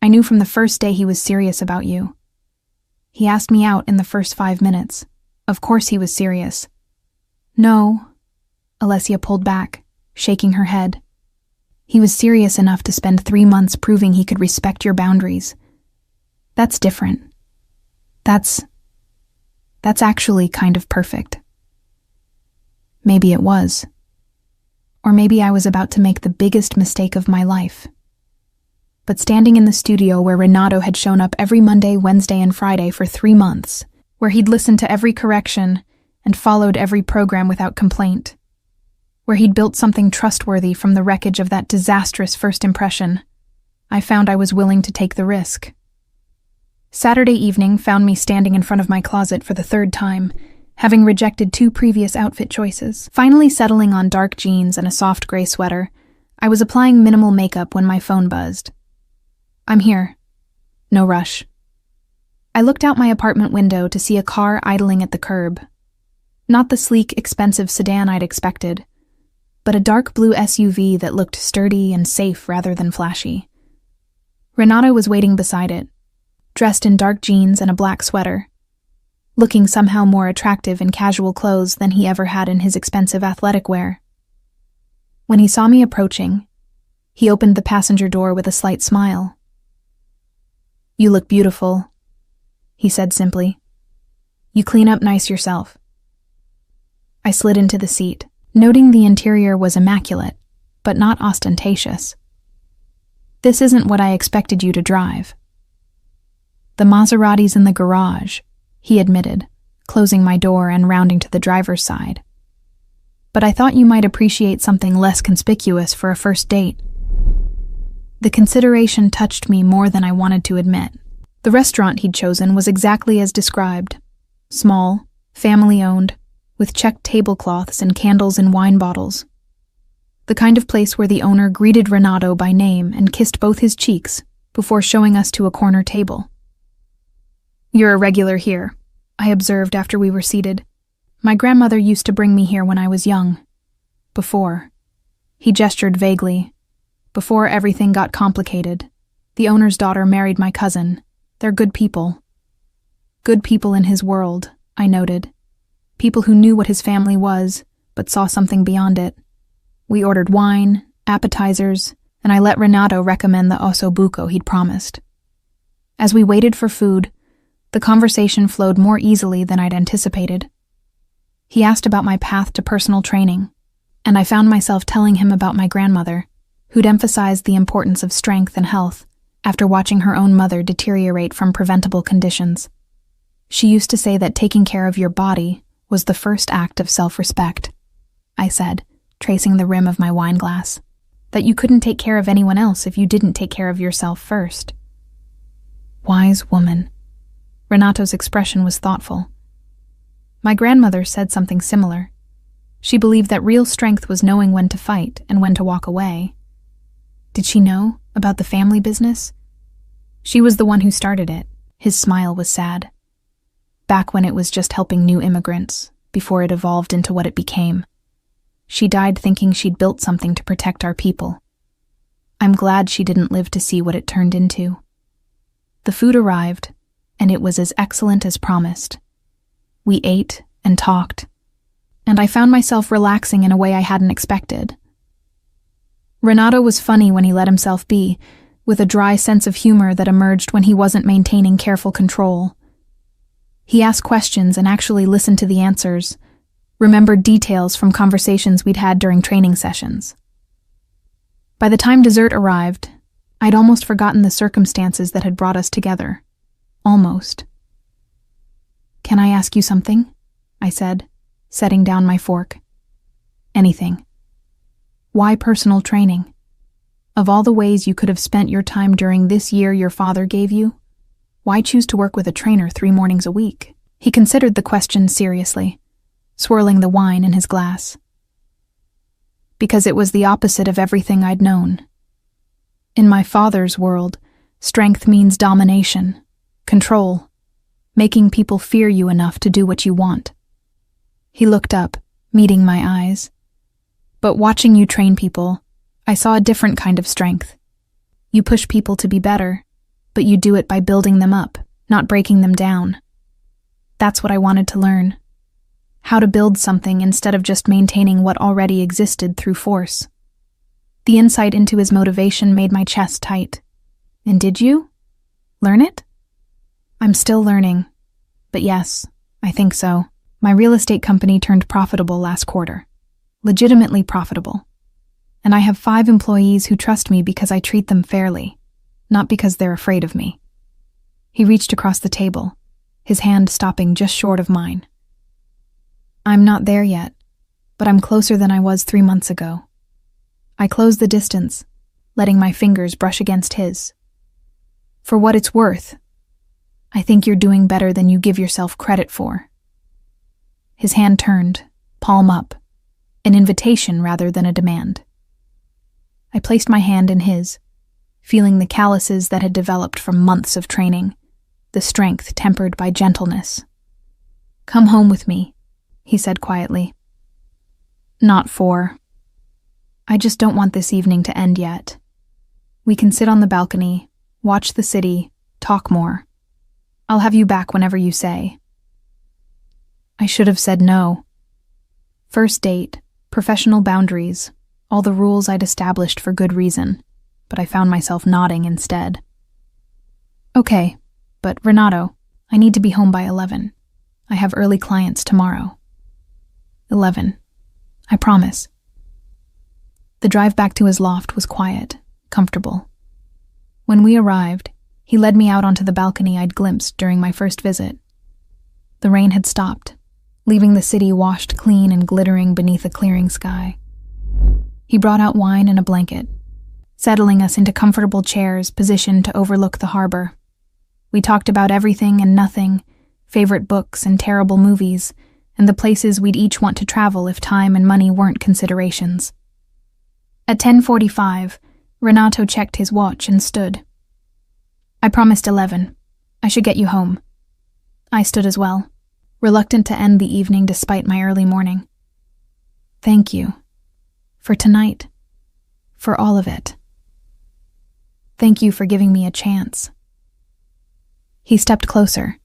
I knew from the first day he was serious about you." He asked me out in the first 5 minutes. Of course he was serious. "No," Alessia pulled back, shaking her head. "He was serious enough to spend 3 months proving he could respect your boundaries. That's different. That's actually kind of perfect." Maybe it was. Or maybe I was about to make the biggest mistake of my life. But standing in the studio where Renato had shown up every Monday, Wednesday, and Friday for 3 months, where he'd listened to every correction and followed every program without complaint, where he'd built something trustworthy from the wreckage of that disastrous first impression, I found I was willing to take the risk. Saturday evening found me standing in front of my closet for the third time, having rejected 2 previous outfit choices. Finally settling on dark jeans and a soft gray sweater, I was applying minimal makeup when my phone buzzed. "I'm here. No rush." I looked out my apartment window to see a car idling at the curb. Not the sleek, expensive sedan I'd expected, but a dark blue SUV that looked sturdy and safe rather than flashy. Renato was waiting beside it, dressed in dark jeans and a black sweater, looking somehow more attractive in casual clothes than he ever had in his expensive athletic wear. When he saw me approaching, he opened the passenger door with a slight smile. "You look beautiful," he said simply. "You clean up nice yourself." I slid into the seat, noting the interior was immaculate, but not ostentatious. "This isn't what I expected you to drive." "The Maserati's in the garage," he admitted, closing my door and rounding to the driver's side. "But I thought you might appreciate something less conspicuous for a first date." The consideration touched me more than I wanted to admit. The restaurant he'd chosen was exactly as described. Small, family-owned, with checked tablecloths and candles in wine bottles. The kind of place where the owner greeted Renato by name and kissed both his cheeks before showing us to a corner table. "You're a regular here," I observed after we were seated. "My grandmother used to bring me here when I was young. Before." He gestured vaguely. "Before everything got complicated. The owner's daughter married my cousin. They're good people." Good people in his world, I noted. People who knew what his family was, but saw something beyond it. We ordered wine, appetizers, and I let Renato recommend the ossobuco he'd promised. As we waited for food, the conversation flowed more easily than I'd anticipated. He asked about my path to personal training, and I found myself telling him about my grandmother, who'd emphasized the importance of strength and health after watching her own mother deteriorate from preventable conditions. She used to say that taking care of your body was the first act of self-respect, I said, tracing the rim of my wine glass, that you couldn't take care of anyone else if you didn't take care of yourself first. Wise woman. Renato's expression was thoughtful. My grandmother said something similar. She believed that real strength was knowing when to fight and when to walk away. Did she know about the family business? She was the one who started it. His smile was sad. Back when it was just helping new immigrants, before it evolved into what it became. She died thinking she'd built something to protect our people. I'm glad she didn't live to see what it turned into. The food arrived, and it was as excellent as promised. We ate and talked, and I found myself relaxing in a way I hadn't expected. Renato was funny when he let himself be, with a dry sense of humor that emerged when he wasn't maintaining careful control. He asked questions and actually listened to the answers, remembered details from conversations we'd had during training sessions. By the time dessert arrived, I'd almost forgotten the circumstances that had brought us together. Almost. "Can I ask you something?" I said, setting down my fork. "Anything." "Why personal training? Of all the ways you could have spent your time during this year your father gave you, why choose to work with a trainer 3 mornings a week?" He considered the question seriously, swirling the wine in his glass. "Because it was the opposite of everything I'd known. In my father's world, strength means domination, control, making people fear you enough to do what you want." He looked up, meeting my eyes. "But watching you train people, I saw a different kind of strength. You push people to be better, but you do it by building them up, not breaking them down. That's what I wanted to learn. How to build something instead of just maintaining what already existed through force." The insight into his motivation made my chest tight. "And did you? Learn it?" "I'm still learning. But yes, I think so. My real estate company turned profitable last quarter. Legitimately profitable. And I have 5 employees who trust me because I treat them fairly, not because they're afraid of me." He reached across the table, his hand stopping just short of mine. "I'm not there yet, but I'm closer than I was 3 months ago. I closed the distance, letting my fingers brush against his. For what it's worth, I think you're doing better than you give yourself credit for. His hand turned, palm up, an invitation rather than a demand. I placed my hand in his, feeling the calluses that had developed from months of training, the strength tempered by gentleness. "Come home with me," he said quietly. "Not for. I just don't want this evening to end yet. We can sit on the balcony, watch the city, talk more. I'll have you back whenever you say." I should have said no. First date, professional boundaries, all the rules I'd established for good reason, but I found myself nodding instead. "Okay, but Renato, I need to be home by 11. I have early clients tomorrow." 11. I promise. The drive back to his loft was quiet, comfortable. When we arrived, he led me out onto the balcony I'd glimpsed during my first visit. The rain had stopped, leaving the city washed clean and glittering beneath a clearing sky. He brought out wine and a blanket, settling us into comfortable chairs positioned to overlook the harbor. We talked about everything and nothing, favorite books and terrible movies, and the places we'd each want to travel if time and money weren't considerations. At 10:45, Renato checked his watch and stood. "I promised 11. I should get you home." I stood as well, reluctant to end the evening despite my early morning. "Thank you. For tonight. For all of it. Thank you for giving me a chance." He stepped closer,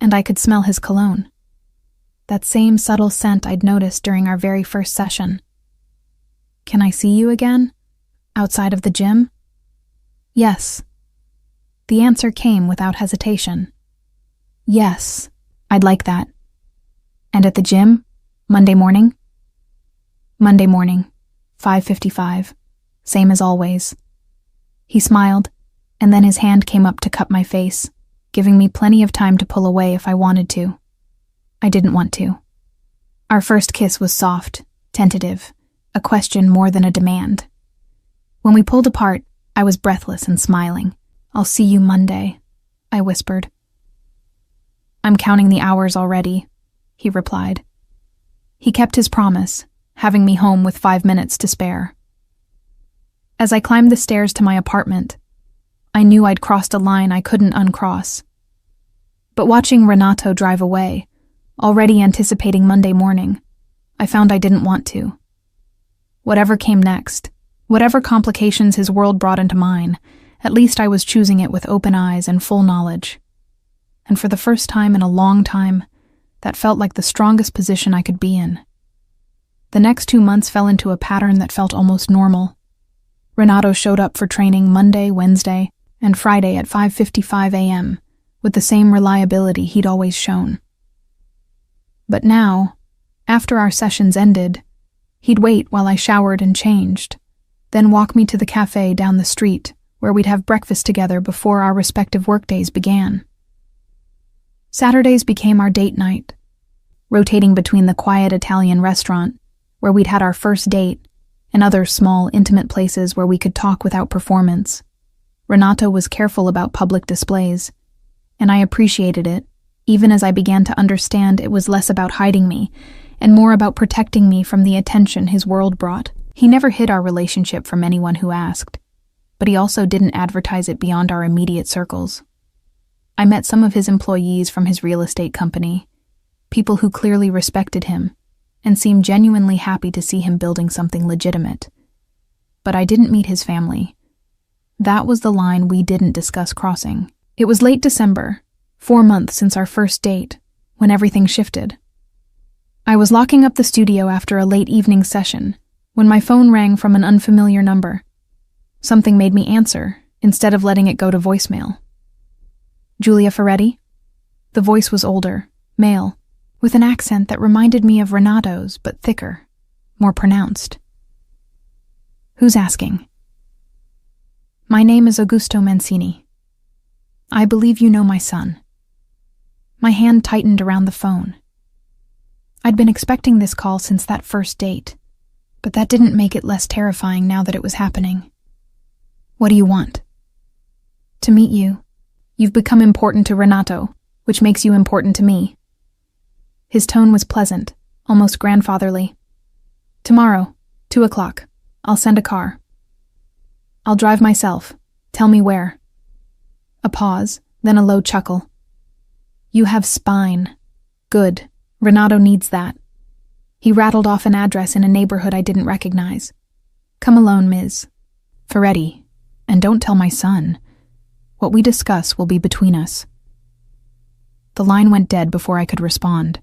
and I could smell his cologne. That same subtle scent I'd noticed during our very first session. "Can I see you again? Outside of the gym?" "Yes." The answer came without hesitation. "Yes, I'd like that." "And at the gym? Monday morning?" "Monday morning, 5:55, same as always." He smiled, and then his hand came up to cup my face, giving me plenty of time to pull away if I wanted to. I didn't want to. Our first kiss was soft, tentative, a question more than a demand. When we pulled apart, I was breathless and smiling. "I'll see you Monday," I whispered. "I'm counting the hours already," he replied. He kept his promise, having me home with 5 minutes to spare. As I climbed the stairs to my apartment, I knew I'd crossed a line I couldn't uncross. But watching Renato drive away, already anticipating Monday morning, I found I didn't want to. Whatever came next, whatever complications his world brought into mine, at least I was choosing it with open eyes and full knowledge. And for the first time in a long time, that felt like the strongest position I could be in. The next 2 months fell into a pattern that felt almost normal. Renato showed up for training Monday, Wednesday, and Friday at 5:55 a.m., with the same reliability he'd always shown. But now, after our sessions ended, he'd wait while I showered and changed, then walk me to the cafe down the street where we'd have breakfast together before our respective workdays began. Saturdays became our date night, rotating between the quiet Italian restaurant, where we'd had our first date, and other small, intimate places where we could talk without performance. Renato was careful about public displays, and I appreciated it, even as I began to understand it was less about hiding me and more about protecting me from the attention his world brought. He never hid our relationship from anyone who asked, but he also didn't advertise it beyond our immediate circles. I met some of his employees from his real estate company, people who clearly respected him and seemed genuinely happy to see him building something legitimate. But I didn't meet his family. That was the line we didn't discuss crossing. It was late December, 4 months since our first date, when everything shifted. I was locking up the studio after a late evening session when my phone rang from an unfamiliar number. Something made me answer, instead of letting it go to voicemail. "Julia Ferretti?" The voice was older, male, with an accent that reminded me of Renato's, but thicker, more pronounced. "Who's asking?" "My name is Augusto Mancini. I believe you know my son." My hand tightened around the phone. I'd been expecting this call since that first date, but that didn't make it less terrifying now that it was happening. What do you want? To meet you. You've become important to Renato, which makes you important to me. His tone was pleasant, almost grandfatherly. Tomorrow, 2 o'clock. I'll send a car. I'll drive myself. Tell me where. A pause, then a low chuckle. You have spine. Good. Renato needs that. He rattled off an address in a neighborhood I didn't recognize. Come alone, Ms. Ferretti. And don't tell my son. What we discuss will be between us. The line went dead before I could respond.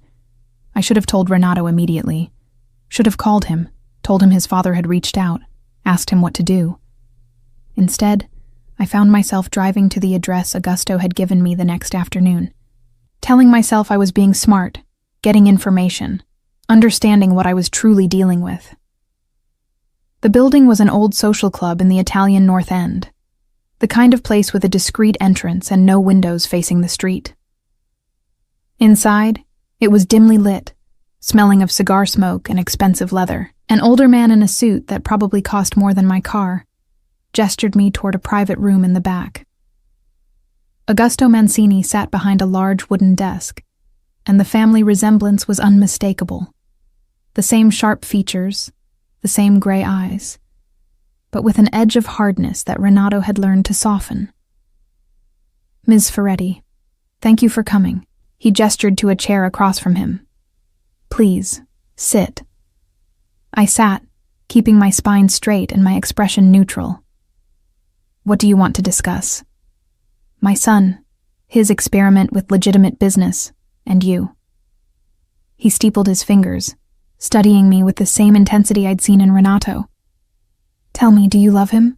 I should have told Renato immediately. Should have called him, told him his father had reached out, asked him what to do. Instead, I found myself driving to the address Augusto had given me the next afternoon, telling myself I was being smart, getting information, understanding what I was truly dealing with. The building was an old social club in the Italian North End, the kind of place with a discreet entrance and no windows facing the street. Inside, it was dimly lit, smelling of cigar smoke and expensive leather. An older man in a suit that probably cost more than my car gestured me toward a private room in the back. Augusto Mancini sat behind a large wooden desk, and the family resemblance was unmistakable. The same sharp features, the same gray eyes, but with an edge of hardness that Renato had learned to soften. Ms. Ferretti, thank you for coming. He gestured to a chair across from him. Please, sit. I sat, keeping my spine straight and my expression neutral. What do you want to discuss? My son, his experiment with legitimate business, and you. He steepled his fingers, studying me with the same intensity I'd seen in Renato. Tell me, do you love him?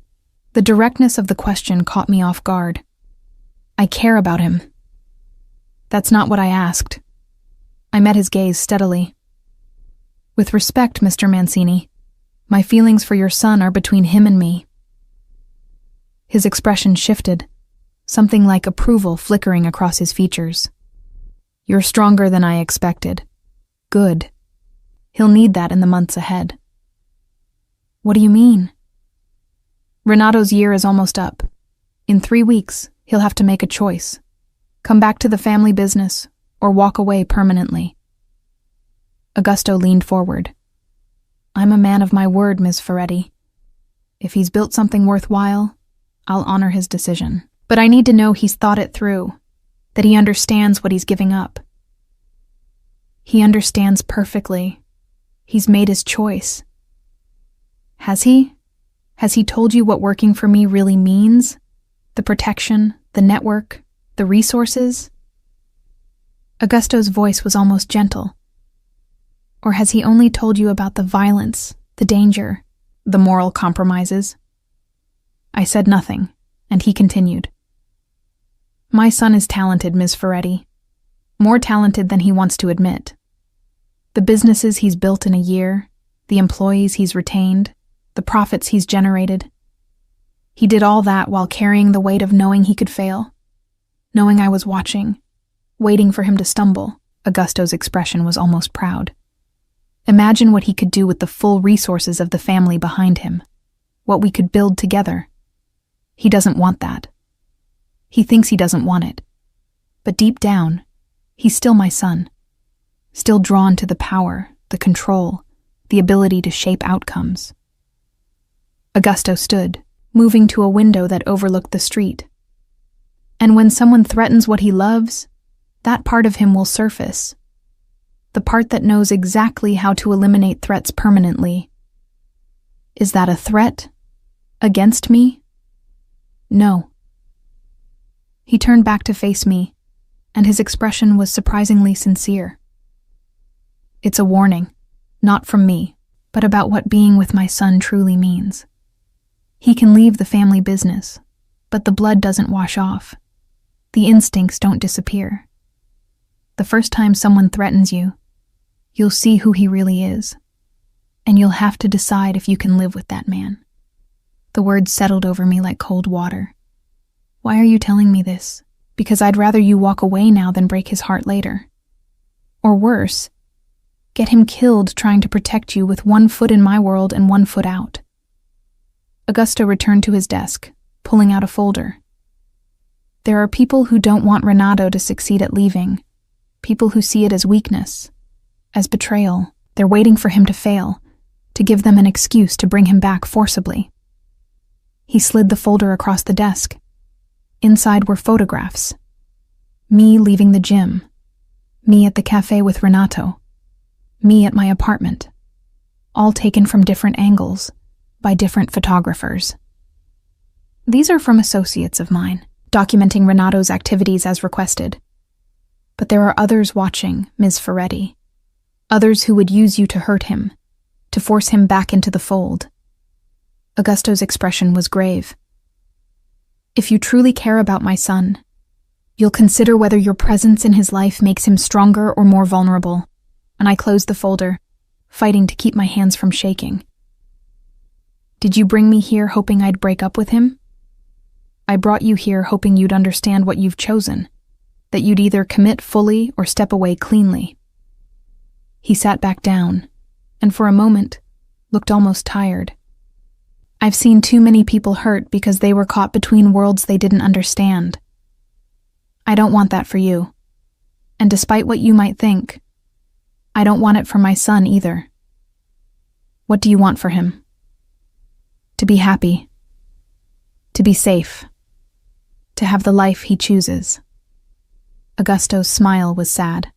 The directness of the question caught me off guard. I care about him. That's not what I asked. I met his gaze steadily. With respect, Mr. Mancini, my feelings for your son are between him and me. His expression shifted, something like approval flickering across his features. You're stronger than I expected. Good. He'll need that in the months ahead. What do you mean? Renato's year is almost up. In 3 weeks, he'll have to make a choice. Come back to the family business, or walk away permanently. Augusto leaned forward. I'm a man of my word, Ms. Ferretti. If he's built something worthwhile, I'll honor his decision. But I need to know he's thought it through, that he understands what he's giving up. He understands perfectly. He's made his choice. Has he? Has he told you what working for me really means? The protection, the network, the resources? Augusto's voice was almost gentle. Or has he only told you about the violence, the danger, the moral compromises? I said nothing, and he continued. My son is talented, Ms. Ferretti. More talented than he wants to admit. The businesses he's built in a year, the employees he's retained, the profits he's generated. He did all that while carrying the weight of knowing he could fail, knowing I was watching, waiting for him to stumble. Augusto's expression was almost proud. Imagine what he could do with the full resources of the family behind him, what we could build together. He doesn't want that. He thinks he doesn't want it. But deep down, he's still my son, still drawn to the power, the control, the ability to shape outcomes. Augusto stood, moving to a window that overlooked the street. And when someone threatens what he loves, that part of him will surface. The part that knows exactly how to eliminate threats permanently. Is that a threat? Against me? No. He turned back to face me, and his expression was surprisingly sincere. It's a warning, not from me, but about what being with my son truly means. He can leave the family business, but the blood doesn't wash off. The instincts don't disappear. The first time someone threatens you, you'll see who he really is, and you'll have to decide if you can live with that man. The words settled over me like cold water. Why are you telling me this? Because I'd rather you walk away now than break his heart later. Or worse, Get him killed trying to protect you with 1 foot in my world and 1 foot out. Augusto returned to his desk, pulling out a folder. There are people who don't want Renato to succeed at leaving, people who see it as weakness, as betrayal. They're waiting for him to fail, to give them an excuse to bring him back forcibly. He slid the folder across the desk. Inside were photographs. Me leaving the gym. Me at the cafe with Renato. Me at my apartment. All taken from different angles, by different photographers. These are from associates of mine, documenting Renato's activities as requested. But there are others watching, Ms. Ferretti. Others who would use you to hurt him, to force him back into the fold. Augusto's expression was grave. If you truly care about my son, you'll consider whether your presence in his life makes him stronger or more vulnerable. And I closed the folder, fighting to keep my hands from shaking. Did you bring me here hoping I'd break up with him? I brought you here hoping you'd understand what you've chosen, that you'd either commit fully or step away cleanly. He sat back down, and for a moment, looked almost tired. I've seen too many people hurt because they were caught between worlds they didn't understand. I don't want that for you. And despite what you might think, I don't want it for my son either. What do you want for him? To be happy. To be safe. To have the life he chooses. Augusto's smile was sad.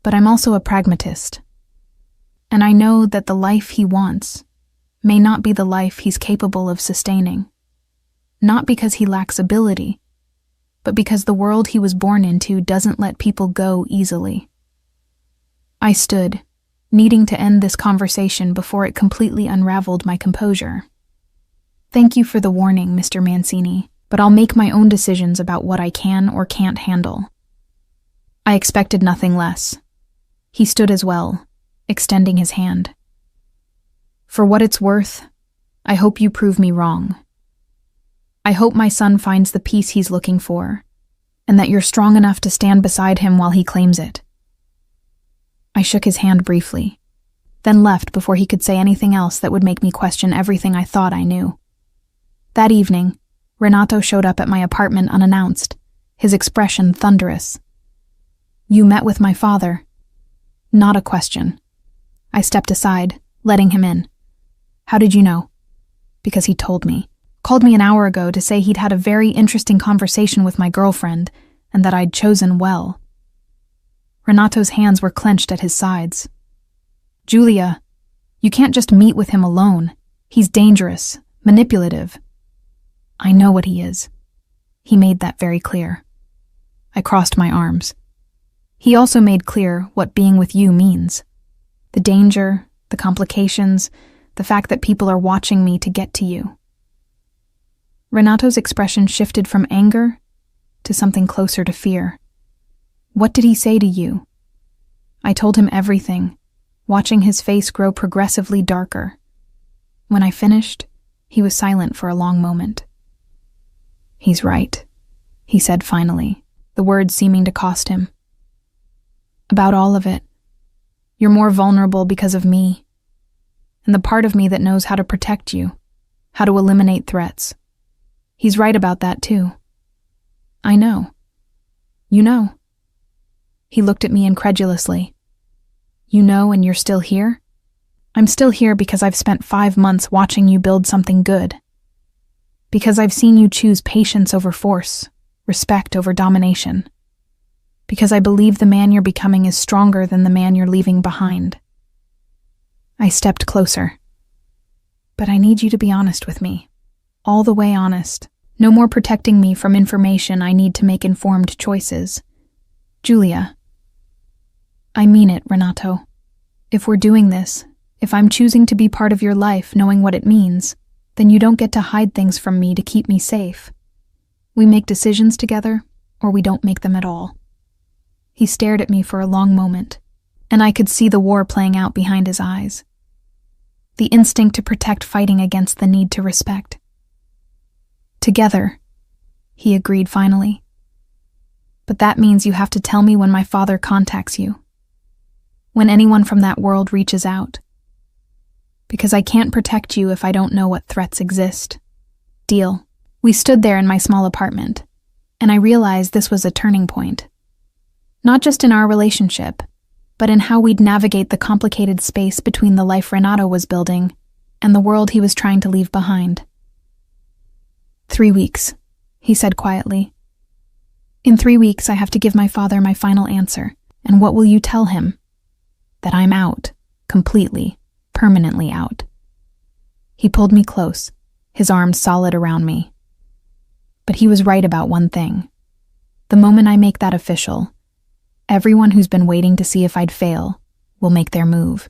But I'm also a pragmatist. And I know that the life he wants may not be the life he's capable of sustaining. Not because he lacks ability, but because the world he was born into doesn't let people go easily. I stood, needing to end this conversation before it completely unraveled my composure. Thank you for the warning, Mr. Mancini, but I'll make my own decisions about what I can or can't handle. I expected nothing less. He stood as well, extending his hand. For what it's worth, I hope you prove me wrong. I hope my son finds the peace he's looking for, and that you're strong enough to stand beside him while he claims it. I shook his hand briefly, then left before he could say anything else that would make me question everything I thought I knew. That evening, Renato showed up at my apartment unannounced, his expression thunderous. You met with my father. Not a question. I stepped aside, letting him in. How did you know? Because he told me. Called me an hour ago to say he'd had a very interesting conversation with my girlfriend, and that I'd chosen well. Renato's hands were clenched at his sides. Julia, you can't just meet with him alone. He's dangerous, manipulative. I know what he is. He made that very clear. I crossed my arms. He also made clear what being with you means. The danger, the complications, the fact that people are watching me to get to you. Renato's expression shifted from anger to something closer to fear. What did he say to you? I told him everything, watching his face grow progressively darker. When I finished, he was silent for a long moment. He's right, he said finally, the words seeming to cost him. About all of it. You're more vulnerable because of me, and the part of me that knows how to protect you, how to eliminate threats. He's right about that too. I know. You know. He looked at me incredulously. You know, and you're still here? I'm still here because I've spent 5 months watching you build something good. Because I've seen you choose patience over force, respect over domination. Because I believe the man you're becoming is stronger than the man you're leaving behind. I stepped closer. But I need you to be honest with me. All the way honest. No more protecting me from information I need to make informed choices. Julia. I mean it, Renato. If we're doing this, if I'm choosing to be part of your life knowing what it means, then you don't get to hide things from me to keep me safe. We make decisions together, or we don't make them at all. He stared at me for a long moment, and I could see the war playing out behind his eyes. The instinct to protect fighting against the need to respect. Together, he agreed finally. But that means you have to tell me when my father contacts you. when anyone from that world reaches out. Because I can't protect you if I don't know what threats exist. Deal. We stood there in my small apartment, and I realized this was a turning point. Not just in our relationship, but in how we'd navigate the complicated space between the life Renato was building and the world he was trying to leave behind. 3 weeks, he said quietly. In 3 weeks, I have to give my father my final answer, and what will you tell him? That I'm out, completely, permanently out. He pulled me close, his arms solid around me. But he was right about one thing. The moment I make that official, everyone who's been waiting to see if I'd fail will make their move.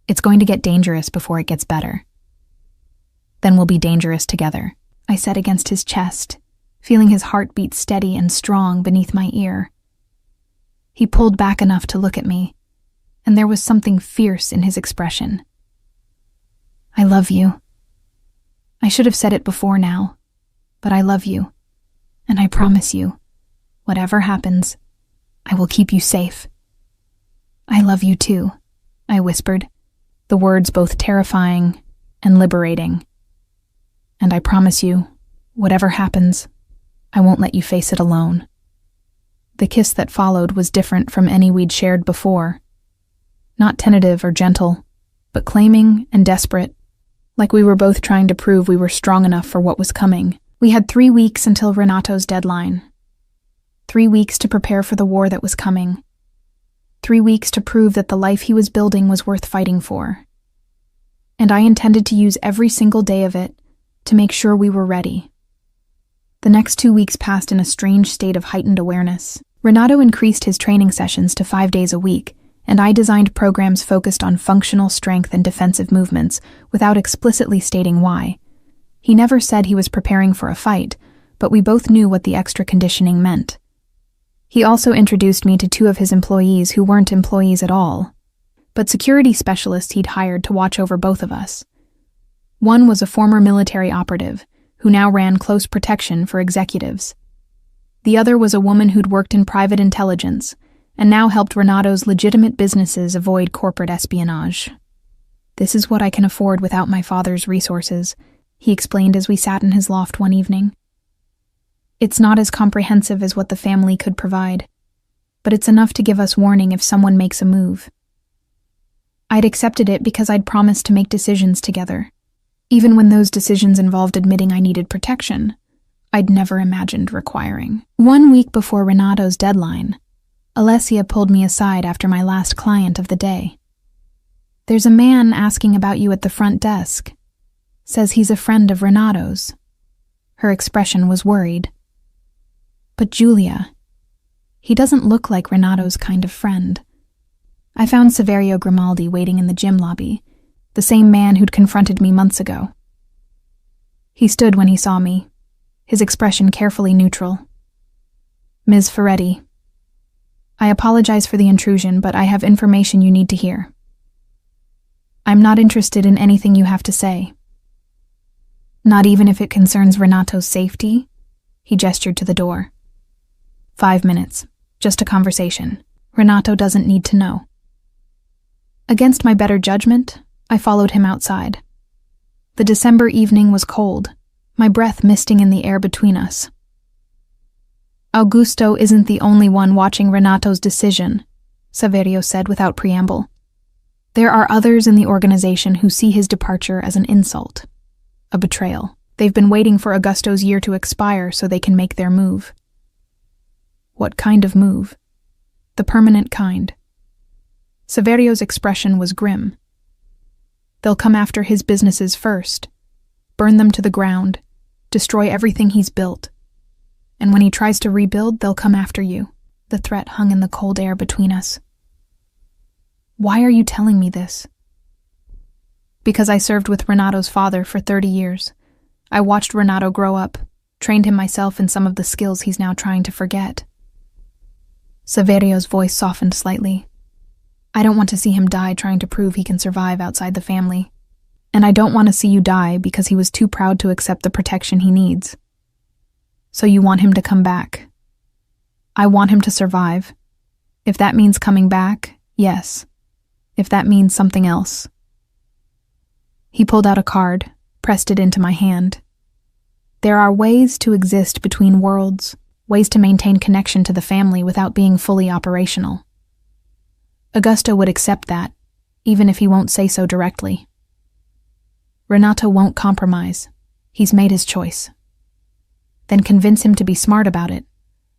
It's going to get dangerous before it gets better. Then we'll be dangerous together, I said against his chest, feeling his heartbeat steady and strong beneath my ear. He pulled back enough to look at me, and there was something fierce in his expression. I love you. I should have said it before now, but I love you, and I promise you, whatever happens, I will keep you safe. I love you too, I whispered, the words both terrifying and liberating. And I promise you, whatever happens, I won't let you face it alone. The kiss that followed was different from any we'd shared before. Not tentative or gentle, but claiming and desperate, like we were both trying to prove we were strong enough for what was coming. We had 3 weeks until Renato's deadline. 3 weeks to prepare for the war that was coming. 3 weeks to prove that the life he was building was worth fighting for. And I intended to use every single day of it to make sure we were ready. The next 2 weeks passed in a strange state of heightened awareness. Renato increased his training sessions to 5 days a week, and I designed programs focused on functional strength and defensive movements without explicitly stating why. He never said he was preparing for a fight, but we both knew what the extra conditioning meant. He also introduced me to 2 of his employees who weren't employees at all, but security specialists he'd hired to watch over both of us. One was a former military operative, who now ran close protection for executives. The other was a woman who'd worked in private intelligence, and now helped Renato's legitimate businesses avoid corporate espionage. This is what I can afford without my father's resources, he explained as we sat in his loft one evening. It's not as comprehensive as what the family could provide, but it's enough to give us warning if someone makes a move. I'd accepted it because I'd promised to make decisions together. Even when those decisions involved admitting I needed protection, I'd never imagined requiring. 1 week before Renato's deadline, Alessia pulled me aside after my last client of the day. There's a man asking about you at the front desk. Says he's a friend of Renato's. Her expression was worried. But Julia, he doesn't look like Renato's kind of friend. I found Saverio Grimaldi waiting in the gym lobby, the same man who'd confronted me months ago. He stood when he saw me, his expression carefully neutral. Ms. Ferretti, I apologize for the intrusion, but I have information you need to hear. I'm not interested in anything you have to say. Not even if it concerns Renato's safety? He gestured to the door. 5 minutes. Just a conversation. Renato doesn't need to know. Against my better judgment, I followed him outside. The December evening was cold, my breath misting in the air between us. Augusto isn't the only one watching Renato's decision, Saverio said without preamble. There are others in the organization who see his departure as an insult, a betrayal. They've been waiting for Augusto's year to expire so they can make their move. What kind of move? The permanent kind. Saverio's expression was grim. They'll come after his businesses first, burn them to the ground, destroy everything he's built. And when he tries to rebuild, they'll come after you. The threat hung in the cold air between us. Why are you telling me this? Because I served with Renato's father for 30 years. I watched Renato grow up, trained him myself in some of the skills he's now trying to forget. Saverio's voice softened slightly. I don't want to see him die trying to prove he can survive outside the family. And I don't want to see you die because he was too proud to accept the protection he needs. So you want him to come back. I want him to survive. If that means coming back, yes, if that means something else. He pulled out a card, pressed it into my hand. There are ways to exist between worlds, ways to maintain connection to the family without being fully operational. Augusto would accept that, even if he won't say so directly. Renato won't compromise. He's made his choice. Then convince him to be smart about it,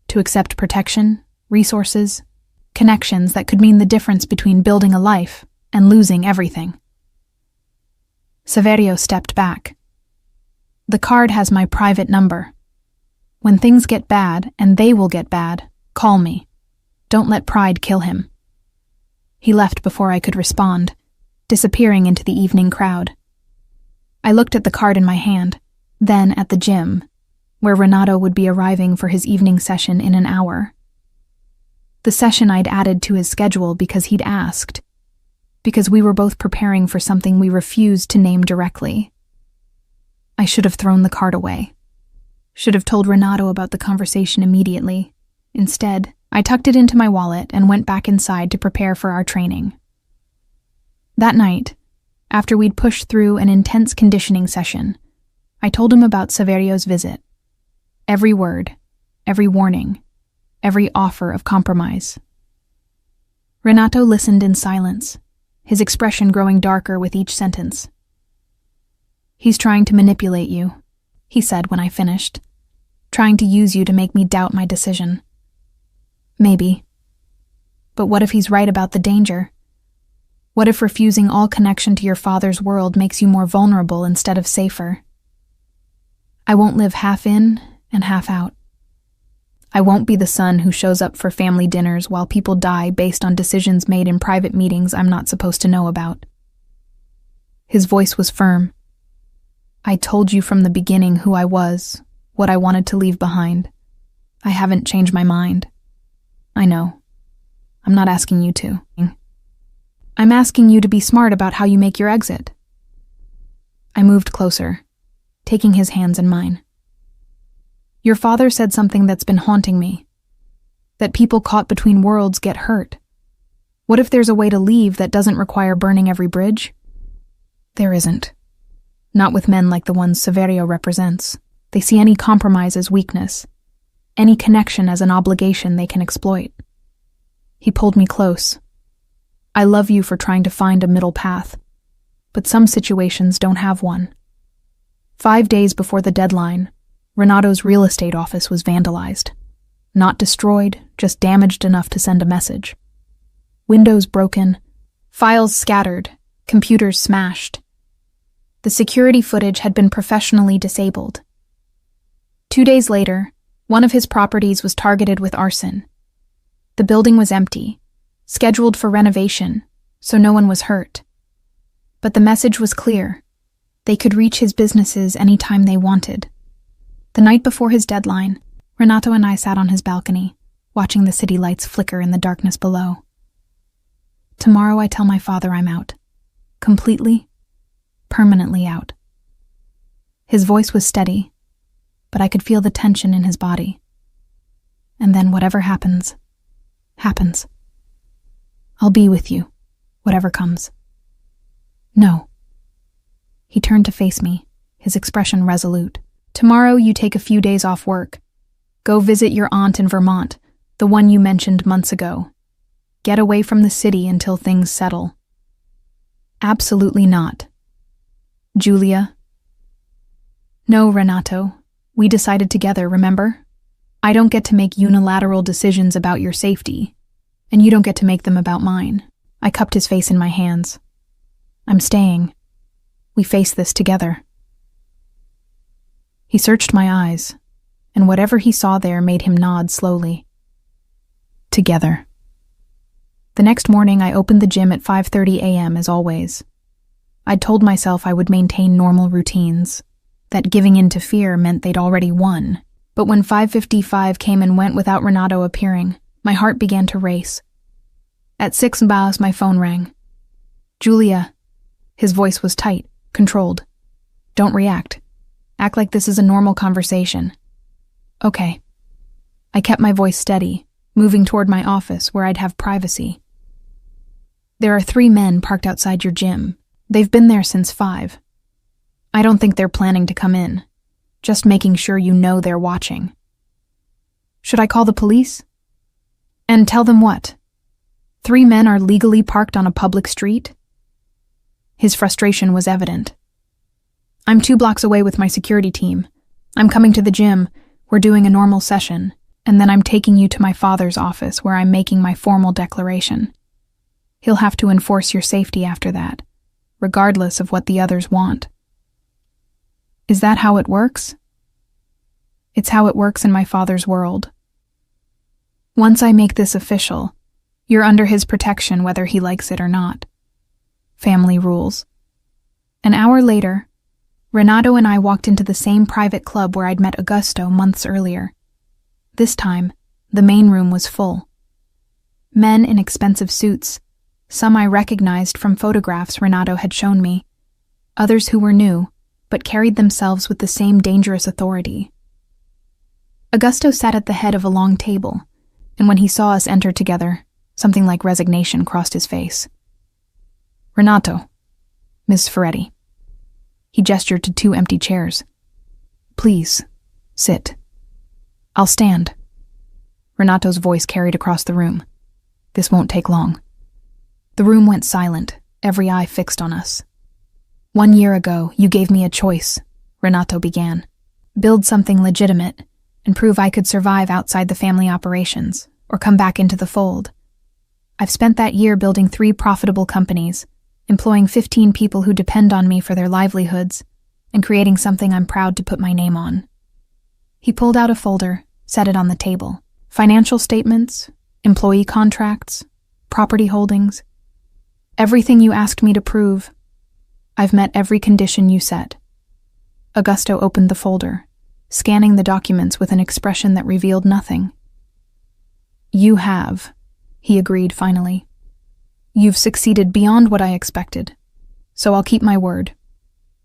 to accept protection, resources, connections that could mean the difference between building a life and losing everything. Saverio stepped back. The card has my private number. When things get bad, and they will get bad, call me. Don't let pride kill him. He left before I could respond, disappearing into the evening crowd. I looked at the card in my hand, then at the gym, where Renato would be arriving for his evening session in an hour. The session I'd added to his schedule because he'd asked, because we were both preparing for something we refused to name directly. I should have thrown the card away. Should have told Renato about the conversation immediately. Instead, I tucked it into my wallet and went back inside to prepare for our training. That night, after we'd pushed through an intense conditioning session, I told him about Saverio's visit. Every word, every warning, every offer of compromise. Renato listened in silence, his expression growing darker with each sentence. "He's trying to manipulate you," he said when I finished. "Trying to use you to make me doubt my decision." Maybe. But what if he's right about the danger? What if refusing all connection to your father's world makes you more vulnerable instead of safer? I won't live half in and half out. I won't be the son who shows up for family dinners while people die based on decisions made in private meetings I'm not supposed to know about. His voice was firm. "I told you from the beginning who I was, what I wanted to leave behind. I haven't changed my mind. I know. I'm not asking you to. I'm asking you to be smart about how you make your exit." I moved closer, taking his hands in mine. "Your father said something that's been haunting me. That people caught between worlds get hurt. What if there's a way to leave that doesn't require burning every bridge?" There isn't. Not with men like the ones Saverio represents. They see any compromise as weakness, any connection as an obligation they can exploit. He pulled me close. "I love you for trying to find a middle path, but some situations don't have one." 5 days before the deadline, Renato's real estate office was vandalized. Not destroyed, just damaged enough to send a message. Windows broken, files scattered, computers smashed. The security footage had been professionally disabled. 2 days later, one of his properties was targeted with arson. The building was empty, scheduled for renovation, so no one was hurt. But the message was clear. They could reach his businesses anytime they wanted. The night before his deadline, Renato and I sat on his balcony, watching the city lights flicker in the darkness below. "Tomorrow I tell my father I'm out. Completely, permanently out." His voice was steady, but I could feel the tension in his body. "And then whatever happens, happens. I'll be with you, whatever comes." "No." He turned to face me, his expression resolute. "Tomorrow you take a few days off work. Go visit your aunt in Vermont, the one you mentioned months ago. Get away from the city until things settle." "Absolutely not." "Julia?" "No, Renato. We decided together, remember? I don't get to make unilateral decisions about your safety, and you don't get to make them about mine." I cupped his face in my hands. "I'm staying. We face this together." He searched my eyes, and whatever he saw there made him nod slowly. Together. The next morning I opened the gym at 5:30 a.m. as always. I'd told myself I would maintain normal routines, that giving in to fear meant they'd already won. But when 5:55 came and went without Renato appearing, my heart began to race. At 6 bars, my phone rang. "Julia." His voice was tight, controlled. "Don't react. Act like this is a normal conversation." "Okay." I kept my voice steady, moving toward my office where I'd have privacy. There are 3 men parked outside your gym. They've been there since 5. I don't think they're planning to come in. Just making sure you know they're watching. Should I call the police? And tell them what? 3 men are legally parked on a public street? His frustration was evident. I'm 2 blocks away with my security team. I'm coming to the gym. We're doing a normal session. And then I'm taking you to my father's office where I'm making my formal declaration. He'll have to enforce your safety after that, regardless of what the others want. Is that how it works? It's how it works in my father's world. Once I make this official, you're under his protection whether he likes it or not. Family rules. An hour later, Renato and I walked into the same private club where I'd met Augusto months earlier. This time, the main room was full. Men in expensive suits, some I recognized from photographs Renato had shown me, others who were new, but carried themselves with the same dangerous authority. Augusto sat at the head of a long table, and when he saw us enter together, something like resignation crossed his face. Renato, Ms. Ferretti. He gestured to 2 empty chairs. Please, sit. I'll stand. Renato's voice carried across the room. This won't take long. The room went silent, every eye fixed on us. 1 year ago, you gave me a choice, Renato began. Build something legitimate and prove I could survive outside the family operations, or come back into the fold. I've spent that year building 3 profitable companies, employing 15 people who depend on me for their livelihoods, and creating something I'm proud to put my name on. He pulled out a folder, set it on the table. Financial statements, employee contracts, property holdings. Everything you asked me to prove. I've met every condition you set. Augusto opened the folder, scanning the documents with an expression that revealed nothing. You have, he agreed finally. You've succeeded beyond what I expected, so I'll keep my word.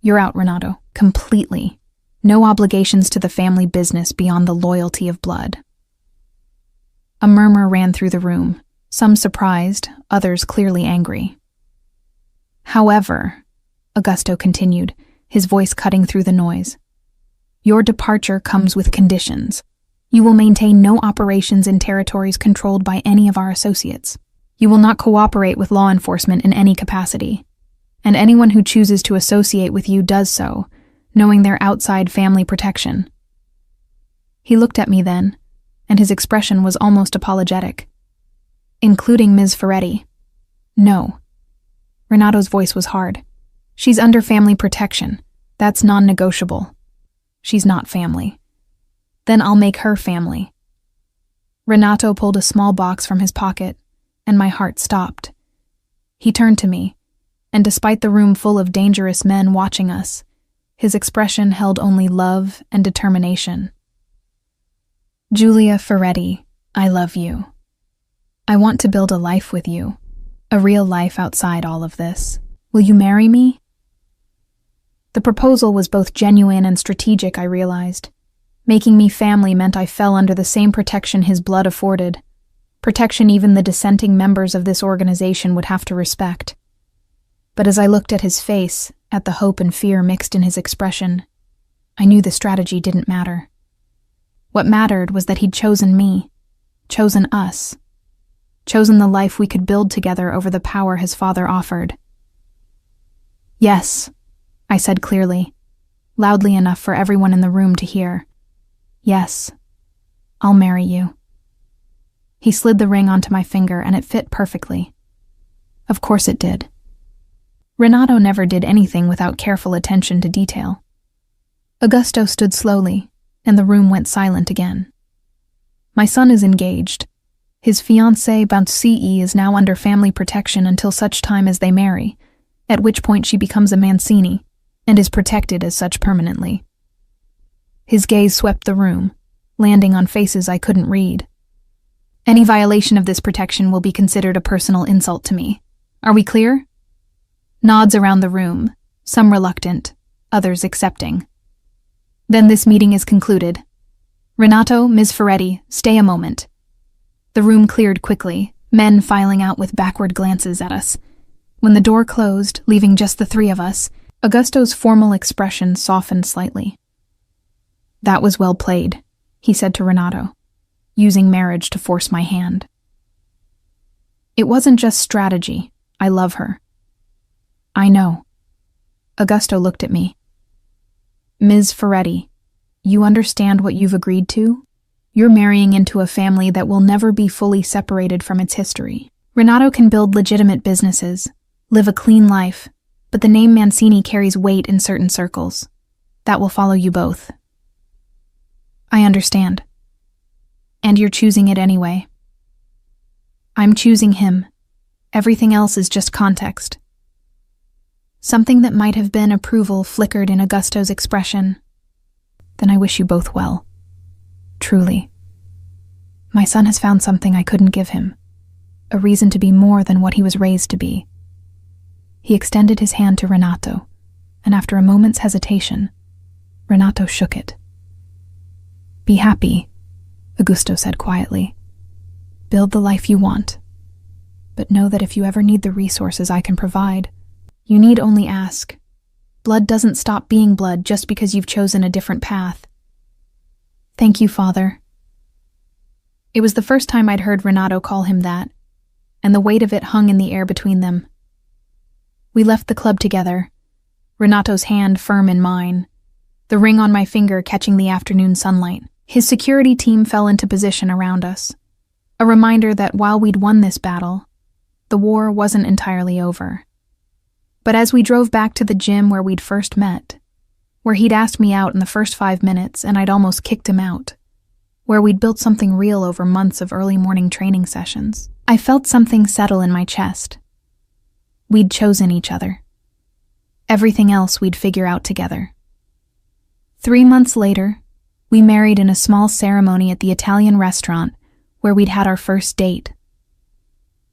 You're out, Renato, completely. No obligations to the family business beyond the loyalty of blood. A murmur ran through the room, some surprised, others clearly angry. However, Augusto continued, his voice cutting through the noise, your departure comes with conditions. You will maintain no operations in territories controlled by any of our associates. You will not cooperate with law enforcement in any capacity, and anyone who chooses to associate with you does so, knowing their outside family protection. He looked at me then, and his expression was almost apologetic. Including Ms. Ferretti. No. Renato's voice was hard. She's under family protection. That's non-negotiable. She's not family. Then I'll make her family. Renato pulled a small box from his pocket, and my heart stopped. He turned to me, and despite the room full of dangerous men watching us, his expression held only love and determination. Julia Ferretti, I love you. I want to build a life with you, a real life outside all of this. Will you marry me? The proposal was both genuine and strategic, I realized. Making me family meant I fell under the same protection his blood afforded, protection even the dissenting members of this organization would have to respect. But as I looked at his face, at the hope and fear mixed in his expression, I knew the strategy didn't matter. What mattered was that he'd chosen me, chosen us, chosen the life we could build together over the power his father offered. Yes, I said clearly, loudly enough for everyone in the room to hear. Yes, I'll marry you. He slid the ring onto my finger and it fit perfectly. Of course it did. Renato never did anything without careful attention to detail. Augusto stood slowly, and the room went silent again. My son is engaged. His fiancée, Bouncy, is now under family protection until such time as they marry, at which point she becomes a Mancini, and is protected as such permanently. His gaze swept the room, landing on faces I couldn't read. Any violation of this protection will be considered a personal insult to me. Are we clear? Nods around the room, some reluctant, others accepting. Then this meeting is concluded. Renato, Ms. Ferretti, stay a moment. The room cleared quickly, men filing out with backward glances at us. When the door closed, leaving just the three of us, Augusto's formal expression softened slightly. "That was well played," he said to Renato, using marriage to force my hand. "It wasn't just strategy. I love her." "I know." Augusto looked at me. "Ms. Ferretti, you understand what you've agreed to? You're marrying into a family that will never be fully separated from its history. Renato can build legitimate businesses, live a clean life, but the name Mancini carries weight in certain circles. That will follow you both." "I understand. And you're choosing it anyway." "I'm choosing him. Everything else is just context." Something that might have been approval flickered in Augusto's expression. "Then I wish you both well. Truly. My son has found something I couldn't give him, a reason to be more than what he was raised to be." He extended his hand to Renato, and after a moment's hesitation, Renato shook it. "Be happy," Augusto said quietly. "Build the life you want. But know that if you ever need the resources I can provide, you need only ask. Blood doesn't stop being blood just because you've chosen a different path." "Thank you, Father." It was the first time I'd heard Renato call him that, and the weight of it hung in the air between them. We left the club together, Renato's hand firm in mine, the ring on my finger catching the afternoon sunlight. His security team fell into position around us, a reminder that while we'd won this battle, the war wasn't entirely over. But as we drove back to the gym where we'd first met, where he'd asked me out in the first 5 minutes and I'd almost kicked him out, where we'd built something real over months of early morning training sessions, I felt something settle in my chest. We'd chosen each other. Everything else we'd figure out together. 3 months later, we married in a small ceremony at the Italian restaurant where we'd had our first date.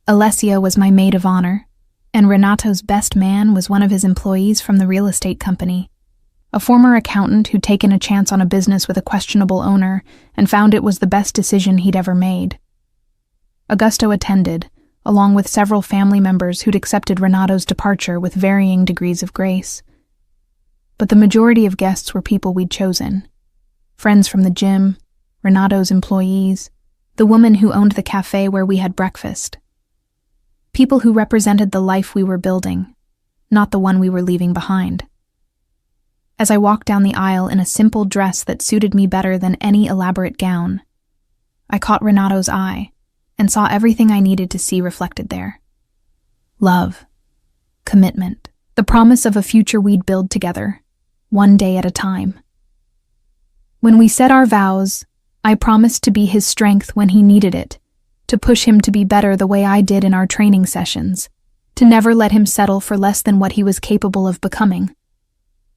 Alessia was my maid of honor, and Renato's best man was one of his employees from the real estate company, a former accountant who'd taken a chance on a business with a questionable owner and found it was the best decision he'd ever made. Augusto attended, along with several family members who'd accepted Renato's departure with varying degrees of grace. But the majority of guests were people we'd chosen. Friends from the gym, Renato's employees, the woman who owned the cafe where we had breakfast. People who represented the life we were building, not the one we were leaving behind. As I walked down the aisle in a simple dress that suited me better than any elaborate gown, I caught Renato's eye and saw everything I needed to see reflected there. Love, commitment, the promise of a future we'd build together, one day at a time. When we said our vows, I promised to be his strength when he needed it, to push him to be better the way I did in our training sessions, to never let him settle for less than what he was capable of becoming.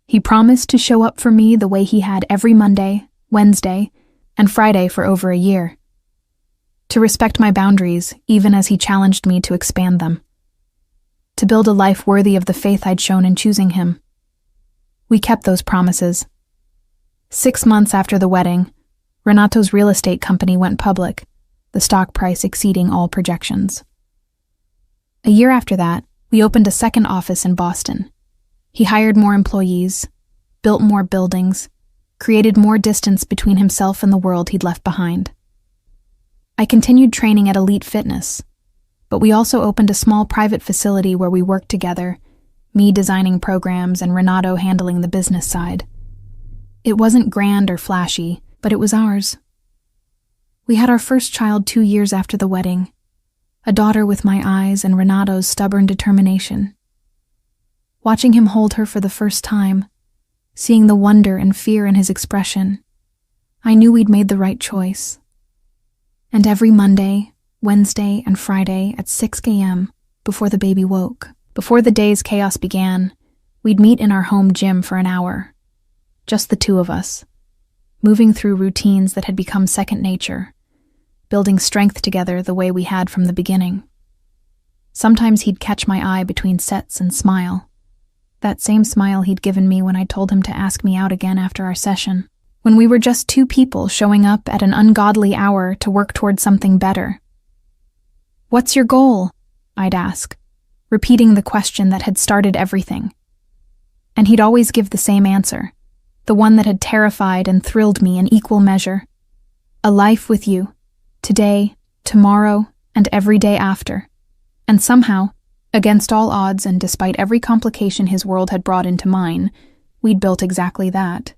He promised to show up for me the way he had every Monday, Wednesday, and Friday for over a year. To respect my boundaries, even as he challenged me to expand them. To build a life worthy of the faith I'd shown in choosing him. We kept those promises. 6 months after the wedding, Renato's real estate company went public, the stock price exceeding all projections. A year after that, we opened a second office in Boston. He hired more employees, built more buildings, created more distance between himself and the world he'd left behind. I continued training at Elite Fitness, but we also opened a small private facility where we worked together, me designing programs and Renato handling the business side. It wasn't grand or flashy, but it was ours. We had our first child 2 years after the wedding, a daughter with my eyes and Renato's stubborn determination. Watching him hold her for the first time, seeing the wonder and fear in his expression, I knew we'd made the right choice. And every Monday, Wednesday, and Friday at 6 a.m., before the baby woke, before the day's chaos began, we'd meet in our home gym for an hour. Just the two of us, moving through routines that had become second nature, building strength together the way we had from the beginning. Sometimes he'd catch my eye between sets and smile. That same smile he'd given me when I told him to ask me out again after our session, when we were just two people showing up at an ungodly hour to work toward something better. "What's your goal?" I'd ask, repeating the question that had started everything. And he'd always give the same answer, the one that had terrified and thrilled me in equal measure. A life with you, today, tomorrow, and every day after. And somehow, against all odds and despite every complication his world had brought into mine, we'd built exactly that.